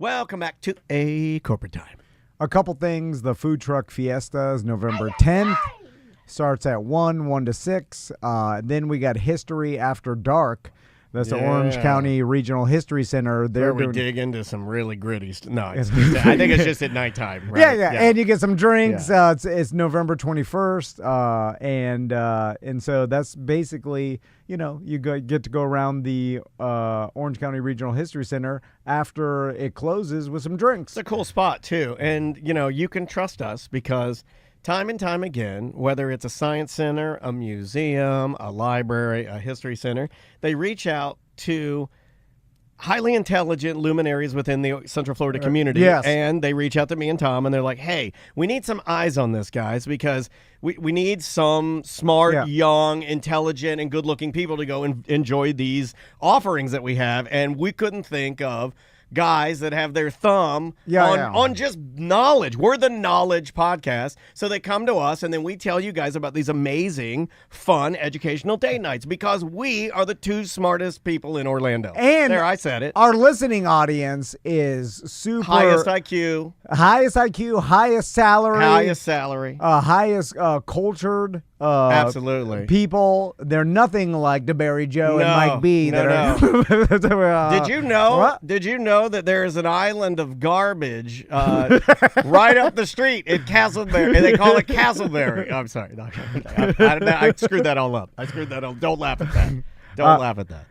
Welcome back to A Corporate Time. A couple things. The food truck fiesta is November 10th. Starts at 1 to 6. Then we got History After Dark. That's the Orange County Regional History Center. Where we dig into some really gritty stuff. No, I think it's just at nighttime. Right? Yeah. And you get some drinks. Yeah. It's November 21st. And so that's basically, you get to go around the Orange County Regional History Center after it closes with some drinks. It's a cool spot, too. And, you can trust us because time and time again, whether it's a science center, a museum, a library, a history center, they reach out to highly intelligent luminaries within the Central Florida community. Yes. And they reach out to me and Tom, and they're like, hey, we need some eyes on this, guys, because we need some smart, young, intelligent, and good-looking people to go and enjoy these offerings that we have. And we couldn't think of guys that have their thumb on just knowledge. We're the knowledge podcast. So they come to us, and then we tell you guys about these amazing, fun, educational date nights because we are the two smartest people in Orlando. And there, I said it. Our listening audience is super... Highest IQ. Highest salary. Highest cultured absolutely people. They're nothing like DeBerry Joe and Mike B. Did you know? What? Did you know that there is an island of garbage right up the street in Castleberry, and they call it Castleberry? I'm sorry, I screwed that all up. Don't laugh at that. Don't laugh at that.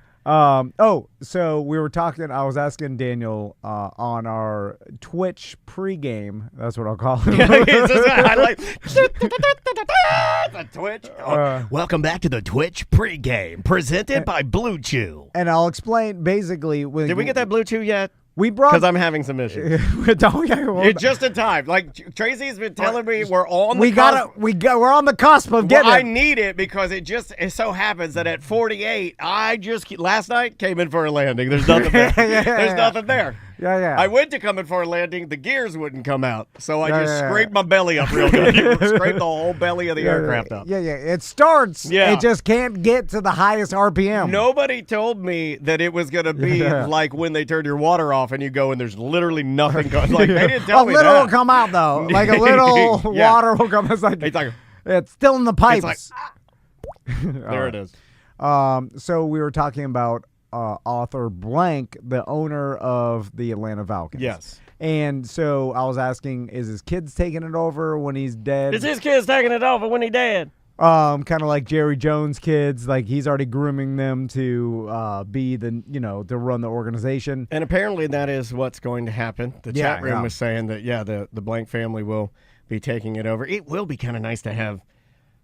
So we were talking, I was asking Daniel on our Twitch pregame, that's what I'll call it. The Twitch. Welcome back to the Twitch pregame, presented by Blue Chew. And I'll explain basically. Did we get that Blue Chew yet? We brought because I'm having some issues. It's just in time. Like Tracy's been telling me, we're on the cusp. We're on the cusp of getting. I need it because it so happens that at 48, last night came in for a landing. There's nothing there. There's nothing there. Yeah. I went to come in for a landing. The gears wouldn't come out. So I just scraped my belly up real good. Scraped the whole belly of the aircraft up. Yeah. It starts. Yeah. It just can't get to the highest RPM. Nobody told me that it was going to be like when they turn your water off and you go and there's literally nothing going. Like, they didn't tell me that. A little will come out, though. Like a little water will come. It's still in the pipes. There it is. So we were talking about Arthur Blank, the owner of the Atlanta Falcons. Yes. And so I was asking, is his kids taking it over when he's dead? Is his kids taking it over when he's dead? Kind of like Jerry Jones' kids, like he's already grooming them to be to run the organization. And apparently that is what's going to happen. The chat room was saying that, the Blank family will be taking it over. It will be kind of nice to have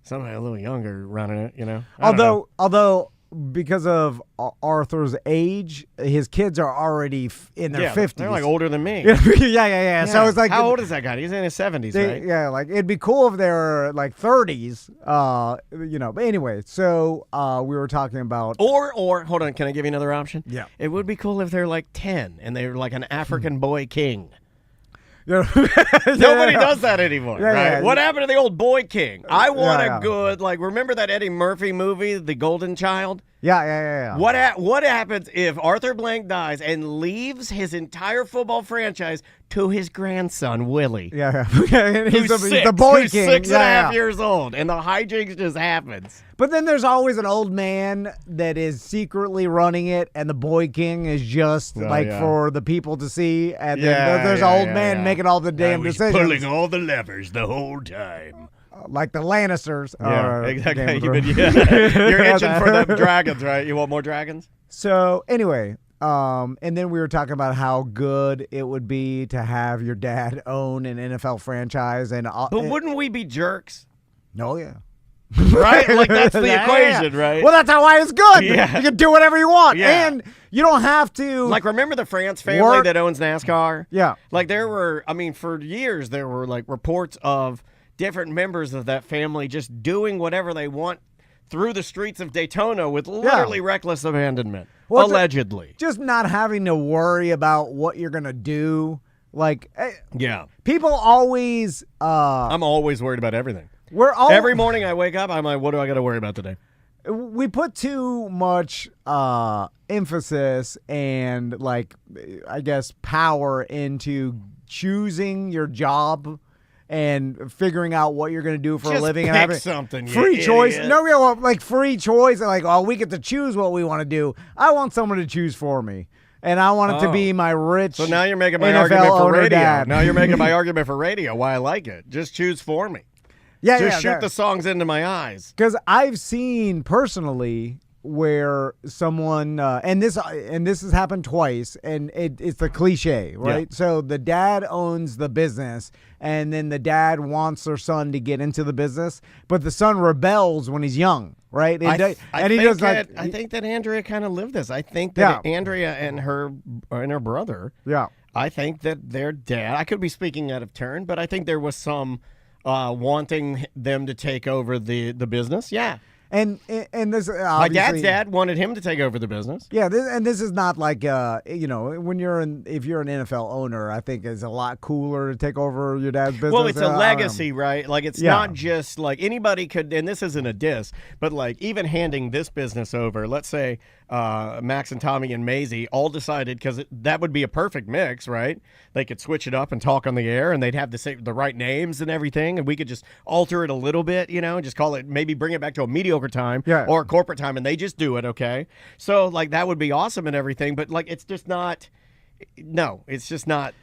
somebody a little younger running it, Although because of Arthur's age, his kids are already in their 50s. They're like older than me. Yeah. So it's like, how old is that guy? He's in his 70s, right? Yeah, like it'd be cool if they were like 30s. But anyway, so we were talking about or hold on, can I give you another option? Yeah, it would be cool if they're like 10 and they're like an African boy king. Nobody does that anymore, right? Yeah. What happened to the old boy king? I want a good, remember that Eddie Murphy movie, The Golden Child? Yeah. What happens if Arthur Blank dies and leaves his entire football franchise to his grandson, Willie? Yeah. He's the boy who's king. 6.5 years old, and the hijinks just happens. But then there's always an old man that is secretly running it, and the boy king is just for the people to see. And then there's an old man making all the damn decisions. Pulling all the levers the whole time. Like the Lannisters. Yeah, exactly. You're itching for them dragons, right? You want more dragons? So anyway, and then we were talking about how good it would be to have your dad own an NFL franchise. But wouldn't we be jerks? No, yeah. Right? Like, that's the equation, right? Well, that's why it's good. Yeah. You can do whatever you want. Yeah. And you don't have to. Like, remember the France family that owns NASCAR? Yeah. Like, for years, there were, reports of different members of that family just doing whatever they want through the streets of Daytona with literally reckless abandonment, allegedly. Just not having to worry about what you're going to do. People always... I'm always worried about everything. Every morning I wake up, I'm like, what do I got to worry about today? We put too much emphasis and like, I guess, power into choosing your job and figuring out what you're going to do for a living and having something, free choice. No, real like free choice. Like, oh, we get to choose what we want to do. I want someone to choose for me. And I want it to be my rich. So now you're making my NFL argument for radio. Dad. Now you're making my argument for radio. Why I like it. Just choose for me. Yeah, Just shoot the songs into my eyes. Because I've seen personally where someone and this has happened twice, and it's the cliche, right? Yeah. So the dad owns the business, and then the dad wants their son to get into the business, but the son rebels when he's young. Right, I think that Andrea kind of lived this. I think that Andrea and her brother. Yeah, I think that their dad. I could be speaking out of turn, but I think there was some wanting them to take over the business. Yeah. And this my dad's dad wanted him to take over the business. Yeah, this is not like when if you're an NFL owner, I think it's a lot cooler to take over your dad's business. Well, it's a legacy, right? Like it's not just like anybody could, and this isn't a diss, but like even handing this business over, let's say Max and Tommy and Maisie all decided, because that would be a perfect mix, right? They could switch it up and talk on the air, and they'd have the right names and everything, and we could just alter it a little bit, and just call it, maybe bring it back to a mediocre time or a corporate time, and they just do it, okay? So like that would be awesome and everything, but like it's just not. No, it's just not.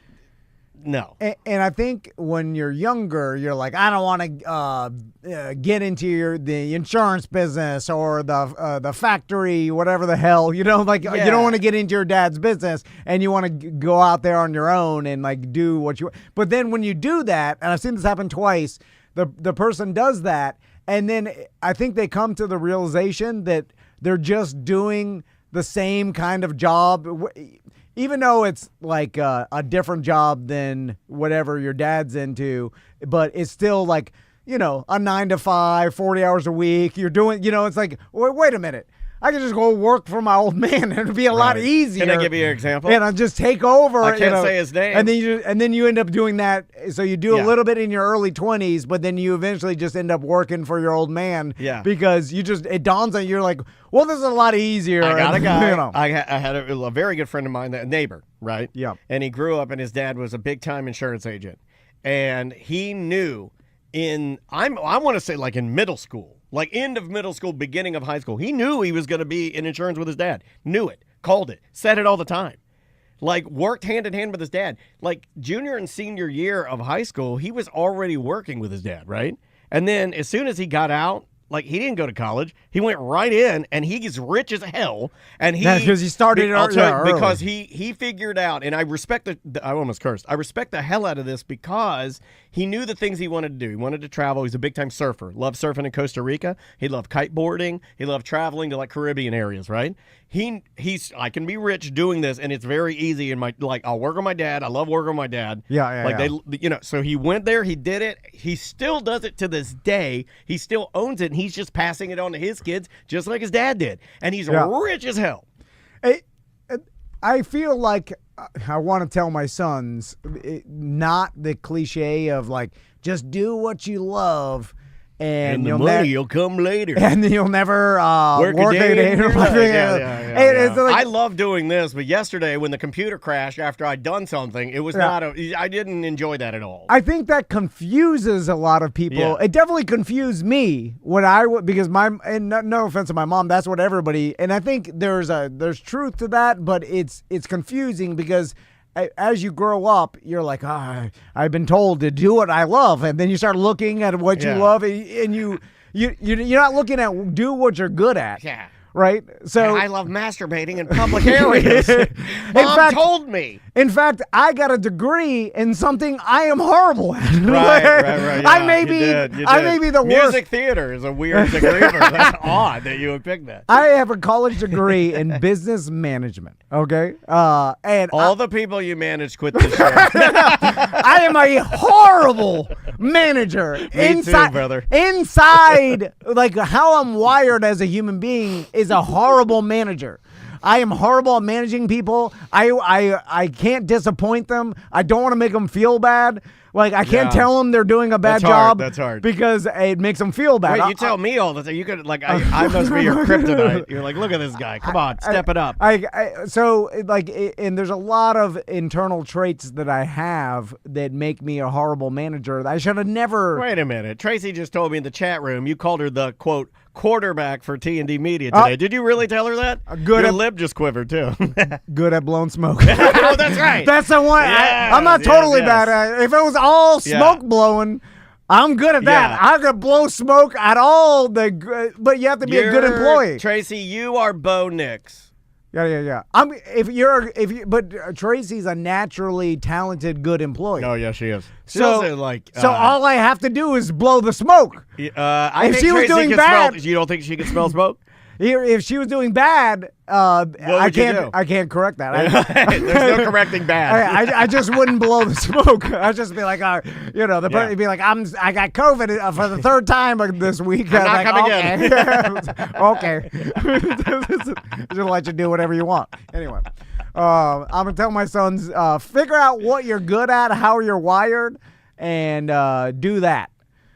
No. And I think when you're younger, you're like, I don't want to get into the insurance business or the factory, whatever the hell, you don't want to get into your dad's business, and you want to go out there on your own and like do what you. But then when you do that, and I've seen this happen twice, the person does that, and then I think they come to the realization that they're just doing the same kind of job. Even though it's like a different job than whatever your dad's into, but it's still like, a 9-to-5, 40 hours a week. You're doing, it's like, wait a minute. I can just go work for my old man, and it'd be a lot easier. Can I give you an example? And I just take over. I can't say his name. And then you end up doing that. So you do a little bit in your early 20s, but then you eventually just end up working for your old man. Yeah. Because it dawns on you, you're like, well, this is a lot easier. I got a guy. I had a very good friend of mine, a neighbor, right? Yeah. And he grew up, and his dad was a big-time insurance agent. And he knew I want to say like in middle school, like end of middle school, beginning of high school, he knew he was going to be in insurance with his dad. Knew it, called it, said it all the time. Like worked hand in hand with his dad. Like junior and senior year of high school, he was already working with his dad, right? And then as soon as he got out, like he didn't go to college, he went right in, and he's rich as hell. And because he started early. Because he figured out, and I respect I almost cursed. I respect the hell out of this because he knew the things he wanted to do. He wanted to travel. He's a big time surfer. Loved surfing in Costa Rica. He loved kiteboarding. He loved traveling to like Caribbean areas, right? I can be rich doing this, and it's very easy. And I'll work on my dad. I love working on my dad. So he went there. He did it. He still does it to this day. He still owns it, and he's just passing it on to his kids, just like his dad did. And he's rich as hell. I feel like I want to tell my sons, not the cliche of like, just do what you love. And the money will come later. And you'll never work a day in your life. I love doing this, but yesterday when the computer crashed after I'd done something, it was I didn't enjoy that at all. I think that confuses a lot of people. Yeah. It definitely confused me because and no offense to my mom, that's what everybody, and I think there's truth to that, but it's confusing because as you grow up, you're like, I've been told to do what I love, and then you start looking at what you love, and you're not looking at do what you're good at. Yeah. Right? So I love masturbating in public areas. Mom told me. In fact, I got a degree in something I am horrible at. Right. Yeah, I may be the worst. Music theater is a weird degree. That's odd that you would pick that. I have a college degree in business management. Okay, and all the people you manage quit this show. I am a horrible manager. Me too, brother. Inside, like how I'm wired as a human being is a horrible manager. I am horrible at managing people. I can't disappoint them. I don't want to make them feel bad. Like, I can't Yeah. tell them they're doing a bad That's hard. job. That's hard. Because it makes them feel bad. Wait, you tell me all the time. You could like I must be your kryptonite. You're like, look at this guy. Come on, step it up. So and there's a lot of internal traits that I have that make me a horrible manager. I should have never. Wait a minute. Tracy just told me in the chat room you called her the quote quarterback for T&D Media today. Did you really tell her that? Your lip just quivered too. Good at blowing smoke. Oh, that's right. That's the one. Yes, I'm not totally yes. bad at it. If it was all smoke blowing, I'm good at that. Yeah. I could blow smoke at all. But you have to be a good employee. Tracy, you are Bo Nix. Yeah. But Tracy's a naturally talented, good employee. Oh yeah, she is. She's So also like. all I have to do is blow the smoke. I if think she was Tracy doing can bad- smell, you don't think she can smell smoke? If she was doing bad, I would you do? can't correct that. There's no correcting bad. I just wouldn't blow the smoke. I'd just be like, the person would be like, I got COVID for the third time this week. I'm not coming in. Okay. Just let you do whatever you want. Anyway, I'm gonna tell my sons, figure out what you're good at, how you're wired, and do that.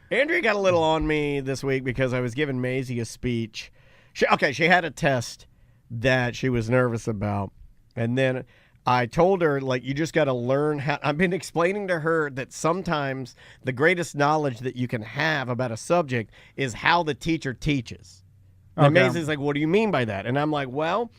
Andrea got a little on me this week because I was giving Maisie a speech. She had a test that she was nervous about. And then I told her, like, you just got to learn how. I've been explaining to her that sometimes the greatest knowledge that you can have about a subject is how the teacher teaches. And Maisie's like, what do you mean by that? And I'm like, well,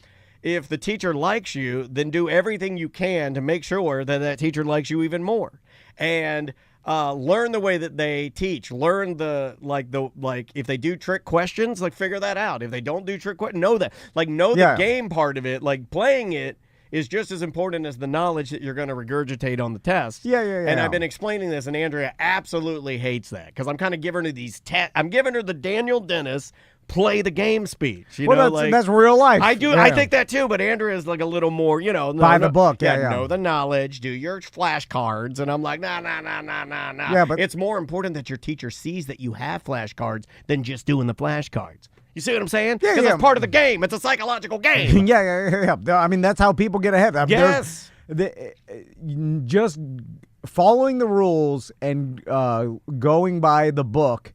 if the teacher likes you, then do everything you can to make sure that that teacher likes you even more. And learn the way that they teach. Learn if they do trick questions, like figure that out. If they don't do trick questions, know that. Like know the game part of it. Like playing it is just as important as the knowledge that you're going to regurgitate on the test. Yeah. And I've been explaining this, and Andrea absolutely hates that because I'm kind of giving her these I'm giving her the Daniel Dennis play the game speech. That's real life. I do. Yeah. I think that too. But Andrea is like a little more, by the book. Yeah. Know the knowledge. Do your flashcards. And I'm like, nah. Yeah, but it's more important that your teacher sees that you have flashcards than just doing the flashcards. You see what I'm saying? Yeah. Because it's part of the game. It's a psychological game. Yeah. I mean, that's how people get ahead. Yes. Just following the rules and going by the book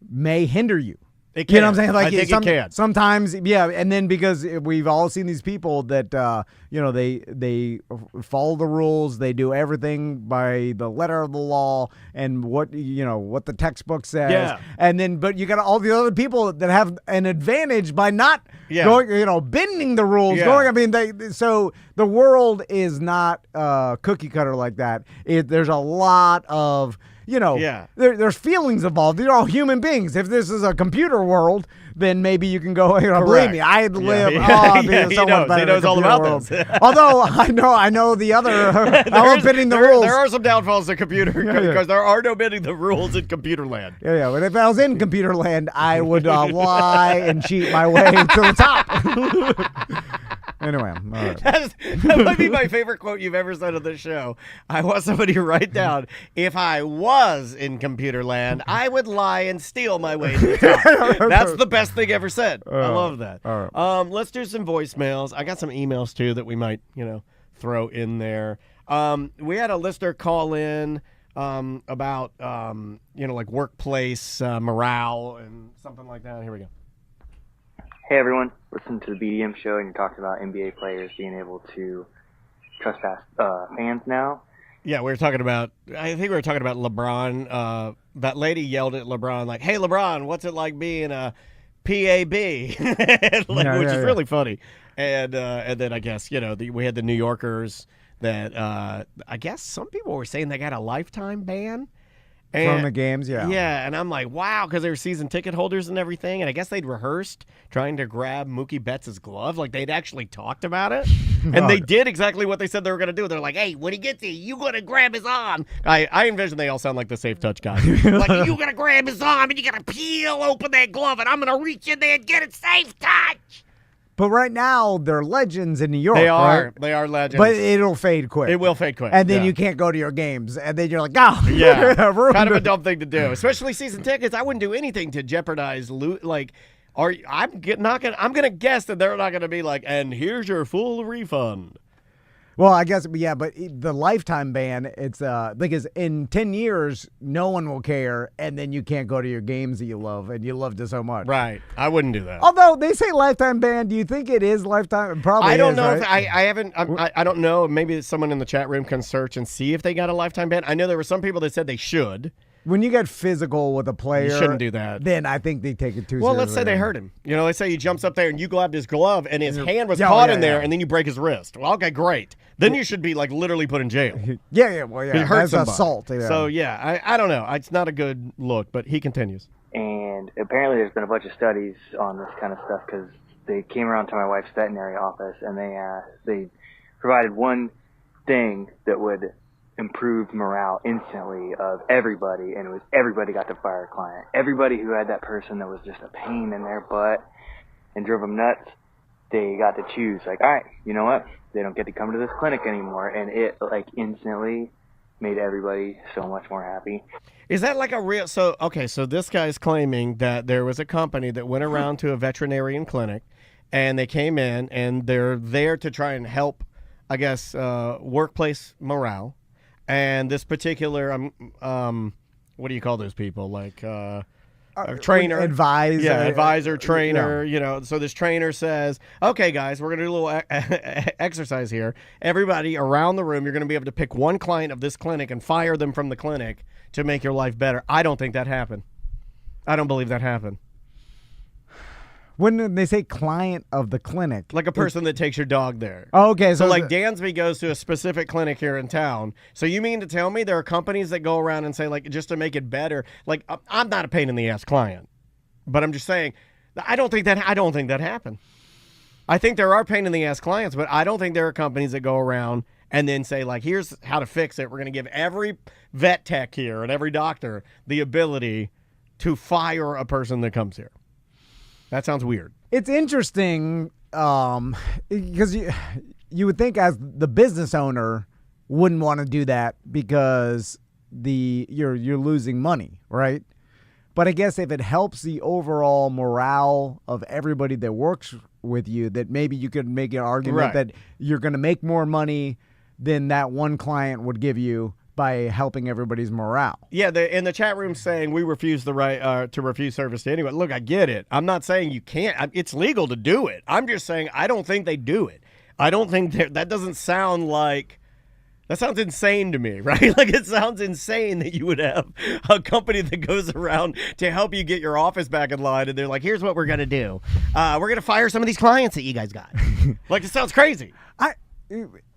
may hinder you. It can. You know what I'm saying? Like I think it can. Sometimes, and then because we've all seen these people that they follow the rules, they do everything by the letter of the law and what the textbook says. Yeah. And then, but you got all the other people that have an advantage by not going, bending the rules. Yeah. So the world is not cookie cutter like that. There's a lot of. There's feelings involved. They're all human beings. If this is a computer world, then maybe you can go, believe me, I live being so much better. He knows all about world. this. Although I know the other, I love bending the rules. There are some downfalls to computer because there are no bending the rules in computer land. Yeah. But if I was in computer land, I would lie and cheat my way to the top. Anyway, all right. That might be my favorite quote you've ever said on this show. I want somebody to write down, if I was in computer land, I would lie and steal my way to the top. That's the best thing ever said. I love that. All right. Let's do some voicemails. I got some emails, too, that we might, throw in there. We had a listener call in about, like workplace morale and something like that. Here we go. Hey everyone, listen to the BDM show and you talked about NBA players being able to trespass fans now. Yeah, we were talking about LeBron. That lady yelled at LeBron like, "Hey LeBron, what's it like being a PAB?" Which is really funny. And then I guess, we had the New Yorkers that I guess some people were saying they got a lifetime ban. From the games, yeah. Yeah, and I'm like, wow, because they were season ticket holders and everything, and I guess they'd rehearsed trying to grab Mookie Betts' glove. Like, they'd actually talked about it, and they did exactly what they said they were going to do. They're like, hey, when he gets here, you got to grab his arm. I envision they all sound like the Safe Touch guys. Like, you got to grab his arm, and you got to peel open that glove, and I'm going to reach in there and get it Safe Touch. But right now, they're legends in New York. They are. Right? They are legends. But it'll fade quick. It will fade quick. And then you can't go to your games. And then you're like, oh. Yeah. Kind of a dumb thing to do. Especially season tickets. I wouldn't do anything to jeopardize I'm going to guess that they're not going to be like, and here's your full refund. Well, I guess, yeah, but the lifetime ban, it's because in 10 years, no one will care, and then you can't go to your games that you love, and you loved it so much. Right. I wouldn't do that. Although they say lifetime ban, do you think it is lifetime? Probably I don't is, know right? if I haven't. I don't know. Maybe someone in the chat room can search and see if they got a lifetime ban. I know there were some people that said they should. When you get physical with a player, You shouldn't do that. Then I think they take it too seriously. Well, let's say they hurt him. You know, let's say he jumps up there and you grabbed his glove and his hand was Yeah, caught yeah, in there yeah. and then you break his wrist. Well, okay, great. Then you should be like literally put in jail. Well, yeah, He hurt that's somebody. assault. Yeah. So yeah, I don't know. It's not a good look, but he continues. And apparently there's been a bunch of studies on this kind of stuff because they came around to my wife's veterinary office and they provided one thing that would improve morale instantly of everybody, and it was everybody got to fire a client. Everybody who had that person that was just a pain in their butt and drove them nuts, they got to choose. Like, all right, you know what? They don't get to come to this clinic anymore, and it like instantly made everybody so much more happy. Is that like a real? So this guy's claiming that there was a company that went around to a veterinarian clinic, and they came in and they're there to try and help, I guess, workplace morale. And this particular, what do you call those people? Like a trainer, advisor, advisor, trainer. Yeah. You know, so this trainer says, "Okay, guys, we're gonna do a little exercise here. Everybody around the room, you're gonna be able to pick one client of this clinic and fire them from the clinic to make your life better." I don't think that happened. I don't believe that happened. When they say client of the clinic, Like a person that takes your dog there. oh, okay, So like Dansby goes to a specific clinic here in town. So you mean to tell me there are companies that go around and say, like, just to make it better, like, I'm not a pain in the ass client, but I'm just saying, I don't think that happened. I think there are pain in the ass clients, but I don't think there are companies that go around and then say, like, here's how to fix it. We're going to give every vet tech here and every doctor the ability to fire a person that comes here. That sounds weird. It's interesting because you would think as the business owner wouldn't want to do that because you're losing money, right? But I guess if it helps the overall morale of everybody that works with you, that maybe you could make an argument that you're going to make more money than that one client would give you by helping everybody's morale. Yeah, in the chat room saying we refuse the right to refuse service to anyone. Look, I get it. I'm not saying you can't. It's legal to do it. I'm just saying I don't think they do it. I don't think that doesn't sound like. That sounds insane to me, right? Like it sounds insane that you would have a company that goes around to help you get your office back in line, and they're like, "Here's what we're gonna do. We're gonna fire some of these clients that you guys got." Like it sounds crazy.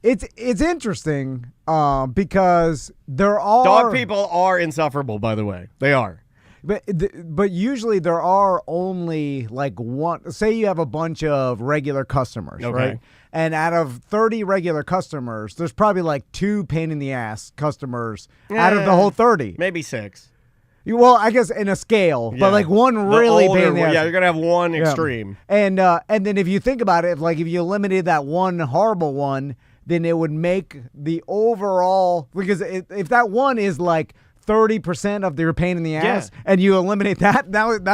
It's interesting because there are dog people are insufferable. By the way, they are. But usually there are only like one. Say you have a bunch of regular customers, right? And out of 30 regular customers, there's probably like 2 pain in the ass customers out of the whole 30. Maybe 6. Well, I guess in a scale, but like one really pain in the ass. Yeah, you're gonna have one extreme. And then if you think about it, if you eliminated that one horrible one, then it would make the overall, because if that one is like 30% of their pain in the ass, and you eliminate that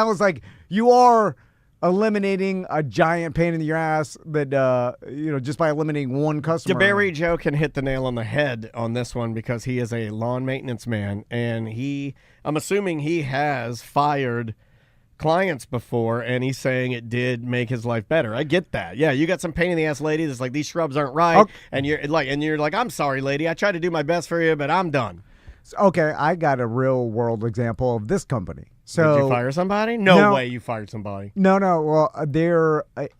was like you are eliminating a giant pain in your ass that just by eliminating one customer. DeBerry Joe can hit the nail on the head on this one because he is a lawn maintenance man, and I'm assuming he has fired clients before, and he's saying it did make his life better. I get that. Yeah, you got some pain in the ass lady that's like, these shrubs aren't right, and you're like, I'm sorry, lady. I tried to do my best for you, but I'm done. Okay, I got a real world example of this company. So did you fire somebody? No way you fired somebody. No. Well,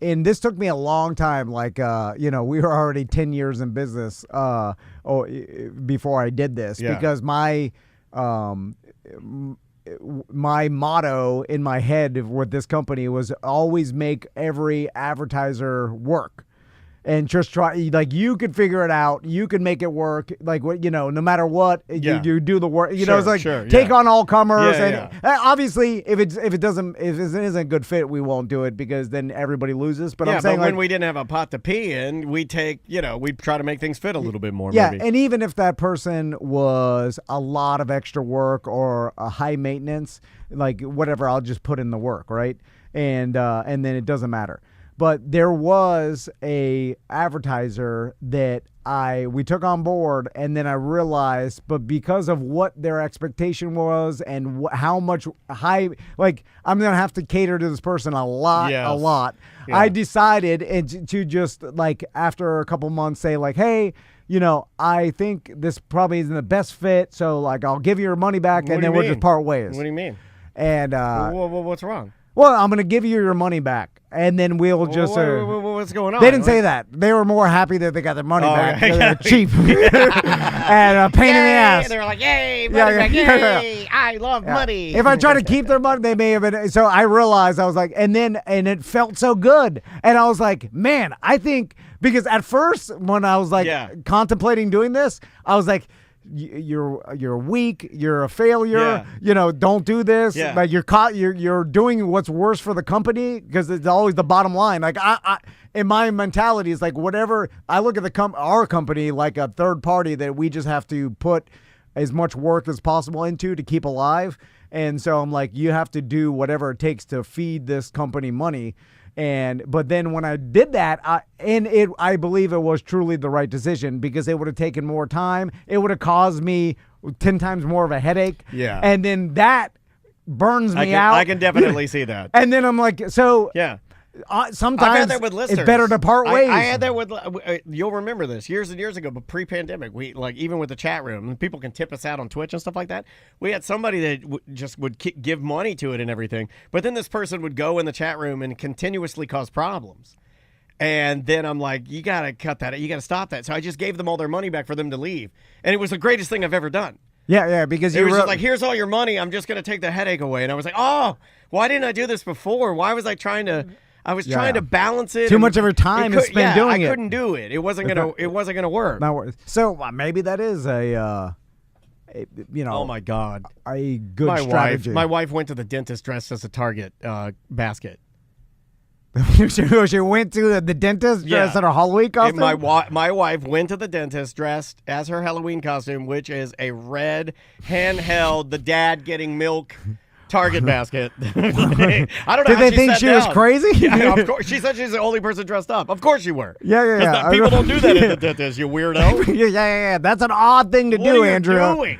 and this took me a long time. Like, we were already 10 years in business before I did this because my motto in my head with this company was always make every advertiser work. And just try, like, you could figure it out. You can make it work. Like, no matter what, you do the work. It's like take on all comers. Obviously, if it isn't a good fit, we won't do it because then everybody loses. But I'm saying, when we didn't have a pot to pee in, we we'd try to make things fit a little bit more. Yeah, maybe. And even if that person was a lot of extra work or a high maintenance, like whatever, I'll just put in the work, right? And then it doesn't matter. But there was a advertiser that we took on board, and then I realized, but because of what their expectation was and how much I'm gonna have to cater to this person a lot. Yeah. I decided to just like after a couple months say like, hey, I think this probably isn't the best fit, so like I'll give you your money back, and then we'll just part ways. What do you mean? And what's wrong? Well, I'm going to give you your money back, and then we'll just... what's going on? They didn't say that. They were more happy that they got their money back. Okay. They're cheap. And a pain in the ass. They were like, yay, money back, yay, I love money. If I try to keep their money, they may have been... So I realized, I was like, and it felt so good. And I was like, man, I think... Because at first, when I was like contemplating doing this, I was like... You're weak. You're a failure. Don't do this. Yeah. Like you're doing what's worse for the company, because it's always the bottom line. Like I in my mentality is like whatever. I look at our company like a third party that we just have to put as much work as possible into to keep alive. And so I'm like, you have to do whatever it takes to feed this company money. But then when I did that, I believe it was truly the right decision, because it would have taken more time. It would have caused me 10 times more of a headache. Yeah. And then that burns me out. I can definitely see that. And then I'm like, so yeah. Sometimes I've had that with listeners. it's better to part ways. I had that with, you'll remember this, years and years ago, but pre-pandemic, we even with the chat room, and people can tip us out on Twitch and stuff like that. We had somebody that just would give money to it and everything, but then this person would go in the chat room and continuously cause problems. And then I'm like, you got to cut that. You got to stop that. So I just gave them all their money back for them to leave. And it was the greatest thing I've ever done. Yeah, because it was just like, here's all your money. I'm just going to take the headache away. And I was like, oh, why didn't I do this before? Why was I trying to... I was trying to balance it. Too much of her time is spent doing it. I couldn't do it. It wasn't gonna work. So maybe that is a oh my God, a good strategy. My wife went to the dentist dressed as a Target basket. She went to the dentist dressed in her Halloween costume? My wife went to the dentist dressed as her Halloween costume, which is a red handheld, the dad getting milk Target basket. I don't know. Did they think she was crazy? Yeah, of course. She said she's the only person dressed up. Of course you were. Yeah. People don't do that at the dentist, you weirdo. Yeah. That's an odd thing to do, Andrew. What are you doing?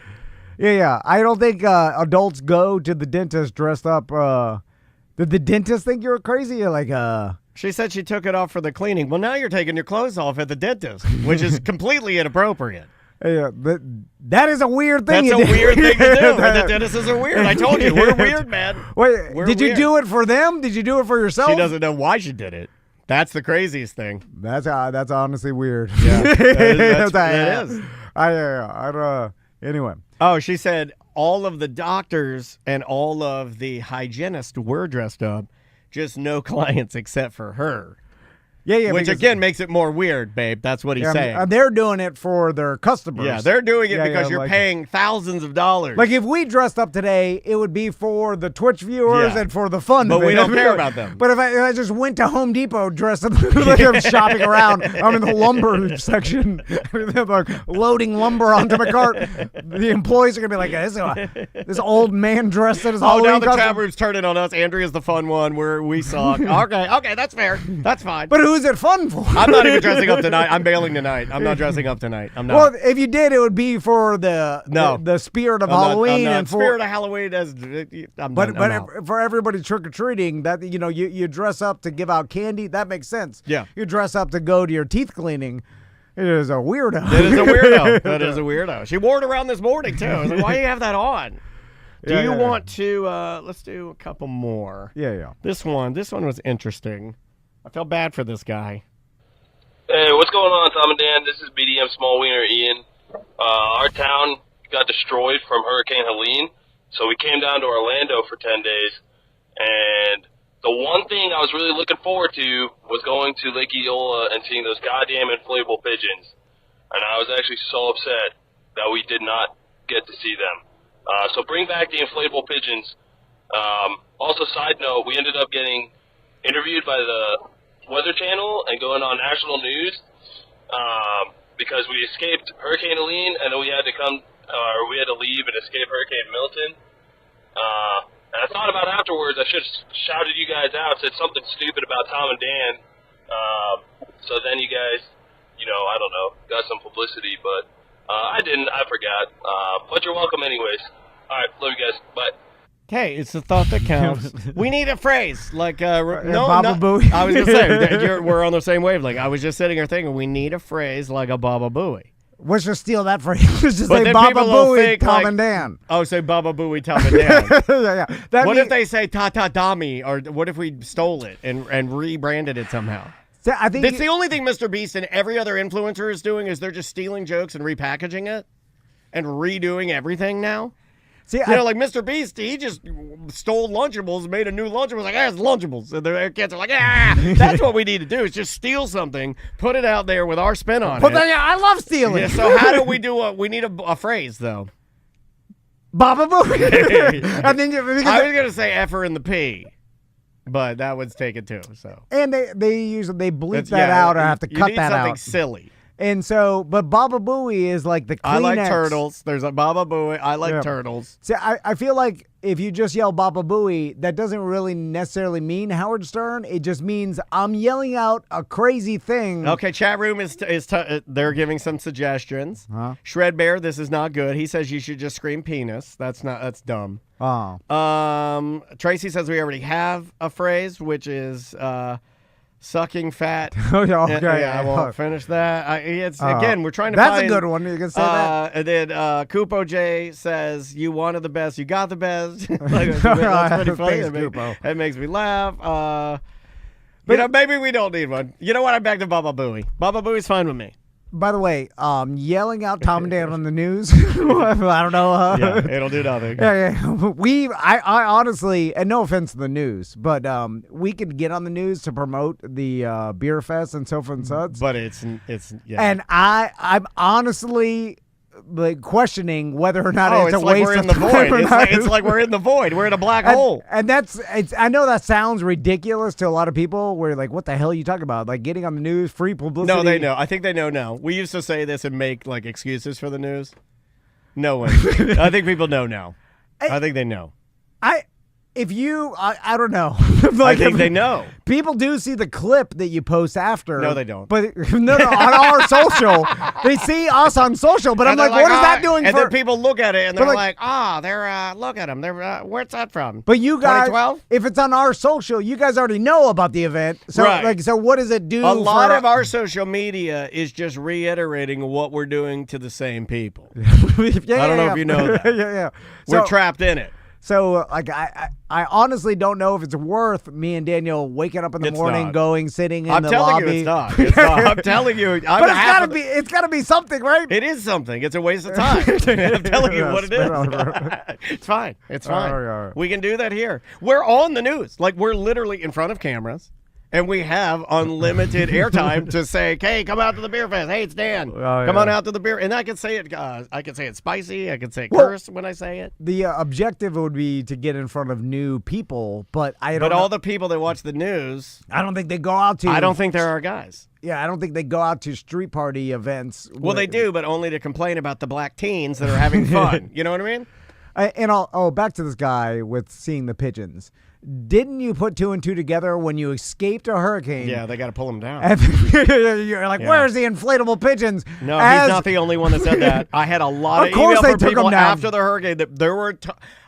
Yeah. I don't think adults go to the dentist dressed up. Did the dentist think you were crazy? You're like, She said she took it off for the cleaning. Well, now you're taking your clothes off at the dentist, which is completely inappropriate. Yeah, that is a weird thing. That's a weird thing to do. The dentists are weird. I told you, we're weird, man. Wait, did you do it for them? Did you do it for yourself? She doesn't know why she did it. That's the craziest thing. That's honestly weird. Yeah, that is. I don't. Anyway. Oh, she said all of the doctors and all of the hygienists were dressed up, just no clients except for her. Yeah. Which, again, makes it more weird, babe. That's what he's saying. They're doing it for their customers. Yeah, they're doing it because you're paying thousands of dollars. Like, if we dressed up today, it would be for the Twitch viewers and for the fun of it. But we don't care about them. But if I just went to Home Depot dressed up like I'm shopping around, I'm in the lumber section, like loading lumber onto my cart, the employees are going to be like, this old man dressed in his Halloween now the costume. chat room's turning on us. Andrea's the fun one. We suck. Okay, that's fair. That's fine. But who's it fun for? I'm not even dressing up tonight. I'm bailing tonight. I'm not dressing up tonight. I'm not. Well, if you did, it would be for the spirit of Halloween. And spirit of Halloween. For everybody trick-or-treating, that you dress up to give out candy, that makes sense. Yeah. You dress up to go to your teeth cleaning. It is a weirdo. It is a weirdo. That is a weirdo. She wore it around this morning, too. I was like, why do you have that on? Do you want to, let's do a couple more. Yeah. This one was interesting. I felt bad for this guy. Hey, what's going on, Tom and Dan? This is BDM Small Wiener Ian. Our town got destroyed from Hurricane Helene, so we came down to Orlando for 10 days. And the one thing I was really looking forward to was going to Lake Eola and seeing those goddamn inflatable pigeons. And I was actually so upset that we did not get to see them. So bring back the inflatable pigeons. Also, side note, we ended up getting interviewed by the Weather Channel and going on national news because we escaped Hurricane Helene, and then we had to leave and escape Hurricane Milton. And I thought about afterwards, I should have shouted you guys out, said something stupid about Tom and Dan. So then you guys, I don't know, got some publicity, but I didn't. I forgot. But you're welcome anyways. All right, love you guys. Bye. Hey, it's the thought that counts. We need a phrase like Baba Booey. I was gonna say we're on the same wavelength. I was just sitting here thinking we need a phrase like a Baba Booey. Let's just steal that phrase. Just But say then Baba people will Booey, think, Tom like- and Dan. Oh, say Baba Booey, Tom and Dan. Yeah. What if they say Ta Ta Dami, or what if we stole it and rebranded it somehow? I think That's the only thing Mr. Beast and every other influencer is doing is they're just stealing jokes and repackaging it and redoing everything now. See, Like Mr. Beast, he just stole Lunchables, made a new Lunchables, like, it's Lunchables. And their kids are like, That's what we need to do is just steal something, put it out there with our spin on But it. then, I love stealing. Yeah, so how do we do we need a phrase, though. Baba Booey. And then I was going to say F-er in the P, but that would take it too, so. and they usually they bleep That's- that out or have to you cut need that something out. silly. And so, but Baba Booey is like the Kleenex. I like turtles. There's a Baba Booey. I like turtles. See, I feel like if you just yell Baba Booey, that doesn't really necessarily mean Howard Stern. It just means I'm yelling out a crazy thing. Okay, chat room is they're giving some suggestions. Huh? Shred Bear, this is not good. He says you should just scream penis. That's dumb. Oh. Tracy says we already have a phrase, which is sucking fat. Okay. I won't finish that. Again, we're trying to That's find... a good one. You can say that. And then Kupo J says, you wanted the best, you got the best. That's pretty funny. Thanks, Kupo. That makes me laugh. Maybe we don't need one. You know what? I'm back to Baba Booey. Baba Booey's fine with me. By the way, yelling out Tom and Dan on the news, I don't know. Yeah, it'll do nothing. Yeah. I honestly, and no offense to the news, but we could get on the news to promote the beer fest and so forth and such. But it's And I'm honestly like questioning whether or not it's a like waste we're in of the time void. or It's not. like we're in the void. We're in a black hole. And I know that sounds ridiculous to a lot of people. Where like, what the hell are you talking about? Like getting on the news, free publicity. No, they know. I think they know now. We used to say this and make like excuses for the news. No one. I think people know now. I think they know. I don't know. I think they know. People do see the clip that you post after. No, they don't. But no, on our social, they see us on social. But I'm like, what is that doing? And for? then people look at it and they're like, they're look at them. They're where's that from? But you guys, 2012? if it's on our social, you guys already know about the event. So Right. so what does it do? A lot of our social media is just reiterating what we're doing to the same people. I don't know if you know that. yeah. We're So, trapped in it. So, like, I honestly don't know if it's worth me and Daniel waking up in the It's morning, not. going, sitting in I'm the telling lobby. you, it's not. It's not. I'm telling you. But it's gotta be something, right? It is something. It's a waste of time. I'm telling you what it is. It's fine. It's fine. All right. We can do that here. We're on the news. Like, we're literally in front of cameras. And we have unlimited airtime to say, "Hey, come out to the beer fest. Hey, it's Dan. Come on out to the beer." And I can say it. I can say it spicy. I can say it curse when I say it. The objective would be to get in front of new people, but But all the people that watch the news, I don't think they go out to. I don't think they're our guys. Yeah, I don't think they go out to street party events. Well, they do, but only to complain about the black teens that are having fun. You know what I mean? And back to this guy with seeing the pigeons. Didn't you put two and two together when you escaped a hurricane? Yeah, they got to pull them down. And you're like, where's the inflatable pigeons? No, he's not the only one that said that. I had a lot of emails from people after the hurricane. That there were.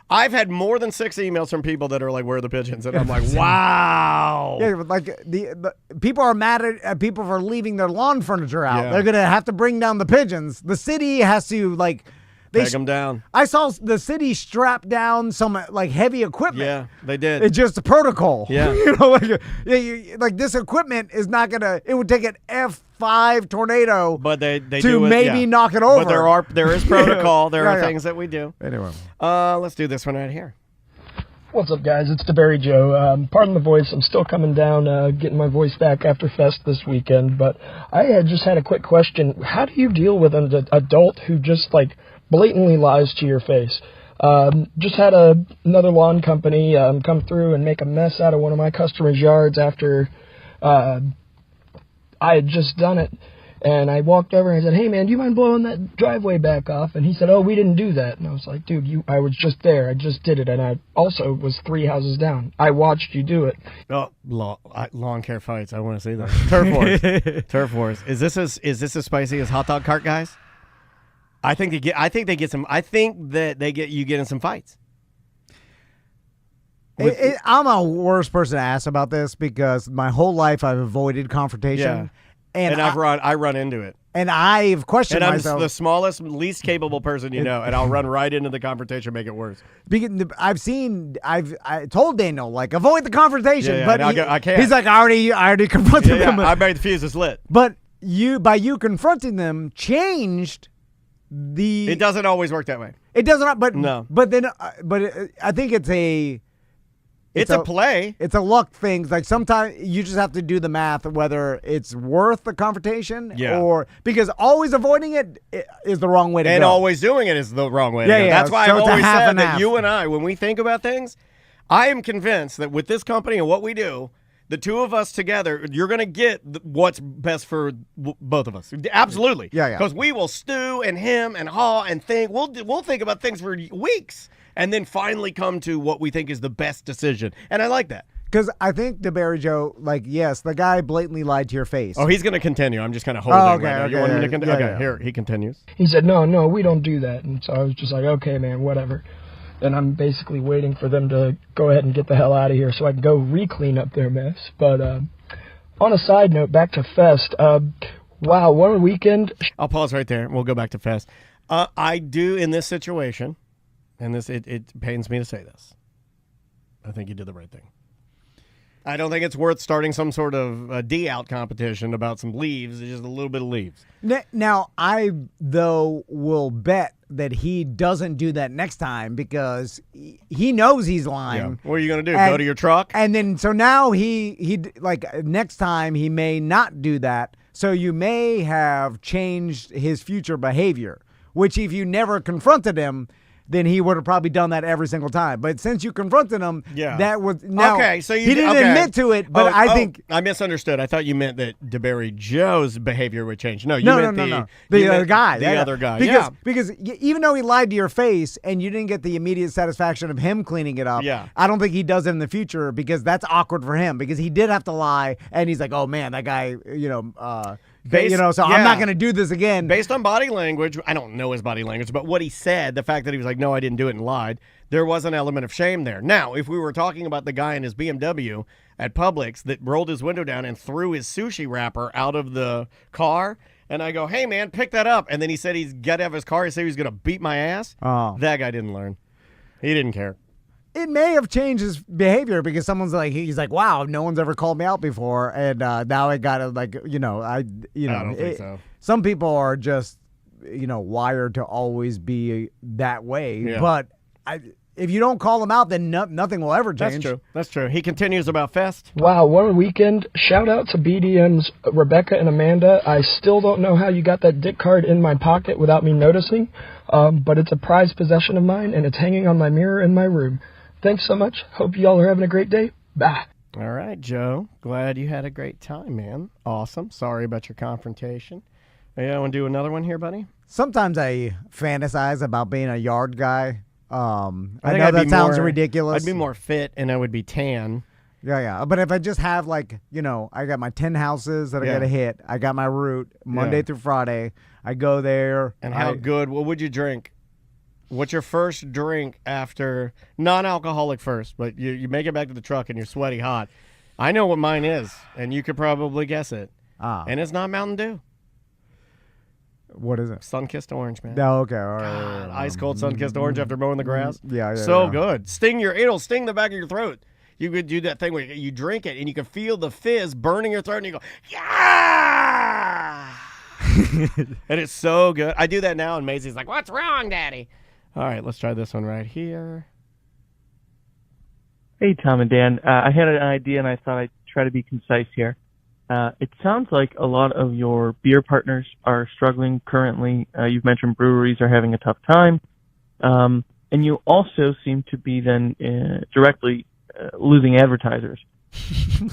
I've had more than 6 emails from people that are like, "Where are the pigeons?" And I'm like, "Wow." Yeah, like the people are mad at people for leaving their lawn furniture out. Yeah. They're gonna have to bring down the pigeons. The city has to Take them down. I saw the city strap down some like heavy equipment. Yeah, they did. It's just a protocol. Yeah. You know, like this equipment is not gonna. It would take an F5 tornado, But they to do it, maybe yeah. knock it over. But there is protocol. There are Yeah. things that we do. Anyway, let's do this one right here. What's up, guys? It's DeBerry Joe. Pardon the voice. I'm still coming down, getting my voice back after Fest this weekend. But I had just had a quick question. How do you deal with an adult who just, like, blatantly lies to your face? Just had another lawn company come through and make a mess out of one of my customers' yards after I had just done it. And I walked over and I said, hey, man, do you mind blowing that driveway back off? And he said, oh, we didn't do that. And I was like, dude, I was just there. I just did it. And I also was 3 houses down. I watched you do it. Oh, lawn care fights. I want to see that. Turf wars. Turf wars. Is this as spicy as hot dog cart guys? I think they get some. I think that they get in some fights. I'm a worse person to ask about this because my whole life I've avoided confrontation, and I run into it, and I've questioned myself. I'm the smallest, least capable person you know, and I'll run right into the confrontation, make it worse. I told Daniel like avoid the confrontation, but I can't. He's like I already confronted them. I made the fuses lit, but by you confronting them changed. It doesn't always work that way. It doesn't, but no. But then, I think it's a play. It's a luck thing. Like sometimes you just have to do the math whether it's worth the confrontation or because always avoiding it is the wrong way to go. And always doing it is the wrong way to go. That's why I've always said that you and I, when we think about things, I am convinced that with this company and what we do, the two of us together, you're going to get what's best for both of us. Absolutely. Yeah. Because we will stew and hem and haw and think. We'll think about things for weeks and then finally come to what we think is the best decision. And I like that. Because I think DeBerry Joe, yes, the guy blatantly lied to your face. Oh, he's going to continue. I'm just kind of holding right now. You want him to continue? Okay, here, he continues. He said, no, we don't do that. And so I was just like, okay, man, whatever. And I'm basically waiting for them to go ahead and get the hell out of here so I can go re-clean up their mess. But on a side note, back to Fest. Wow, what a weekend. I'll pause right there. We'll go back to Fest. I do, in this situation, and it pains me to say this, I think you did the right thing. I don't think it's worth starting some sort of D-out competition about some leaves, just a little bit of leaves. Now, I, though, will bet that he doesn't do that next time because he knows he's lying. Yeah. What are you going to do, go to your truck? And then, so now he next time he may not do that. So you may have changed his future behavior, which if you never confronted him, then he would have probably done that every single time. But since you confronted him, that was okay. So he didn't admit to it. But I think I misunderstood. I thought you meant that DeBerry Joe's behavior would change. No, no, the other guy, the other guy. Because even though he lied to your face and you didn't get the immediate satisfaction of him cleaning it up, I don't think he does it in the future because that's awkward for him because he did have to lie and he's like, oh man, that guy, so I'm not going to do this again. Based on body language, I don't know his body language, but what he said, the fact that he was like, no, I didn't do it and lied, there was an element of shame there. Now, if we were talking about the guy in his BMW at Publix that rolled his window down and threw his sushi wrapper out of the car, and I go, hey, man, pick that up. And then he said he's got out of his car. He said he was going to beat my ass. Oh. That guy didn't learn. He didn't care. It may have changed his behavior because someone's like, he's like, wow, no one's ever called me out before. And now I got to I don't think so. Some people are just, wired to always be that way. Yeah. But if you don't call them out, then nothing will ever change. That's true. He continues about Fest. Wow, what a weekend. Shout out to BDM's Rebecca and Amanda. I still don't know how you got that dick card in my pocket without me noticing, but it's a prized possession of mine, and it's hanging on my mirror in my room. Thanks so much. Hope you all are having a great day. Bye. All right, Joe. Glad you had a great time, man. Awesome. Sorry about your confrontation. Yeah, want to do another one here, buddy? Sometimes I fantasize about being a yard guy. I know I'd that sounds more, ridiculous. I'd be more fit and I would be tan. Yeah. But if I just have I got my 10 houses that I got to hit. I got my route Monday through Friday. I go there. And what would you drink? What's your first drink after, non-alcoholic first, but you make it back to the truck and you're sweaty hot. I know what mine is, and you could probably guess it. And it's not Mountain Dew. What is it? Sun-kissed orange, man. Oh, okay. All right. Ice cold sun-kissed orange after mowing the grass. Yeah. Good. It'll sting the back of your throat. You could do that thing where you drink it and you can feel the fizz burning your throat and you go, yeah! And it's so good. I do that now and Maisie's like, what's wrong, Daddy? All right, let's try this one right here. Hey, Tom and Dan. I had an idea, and I thought I'd try to be concise here. It sounds like a lot of your beer partners are struggling currently. You've mentioned breweries are having a tough time. And you also seem to be then directly losing advertisers.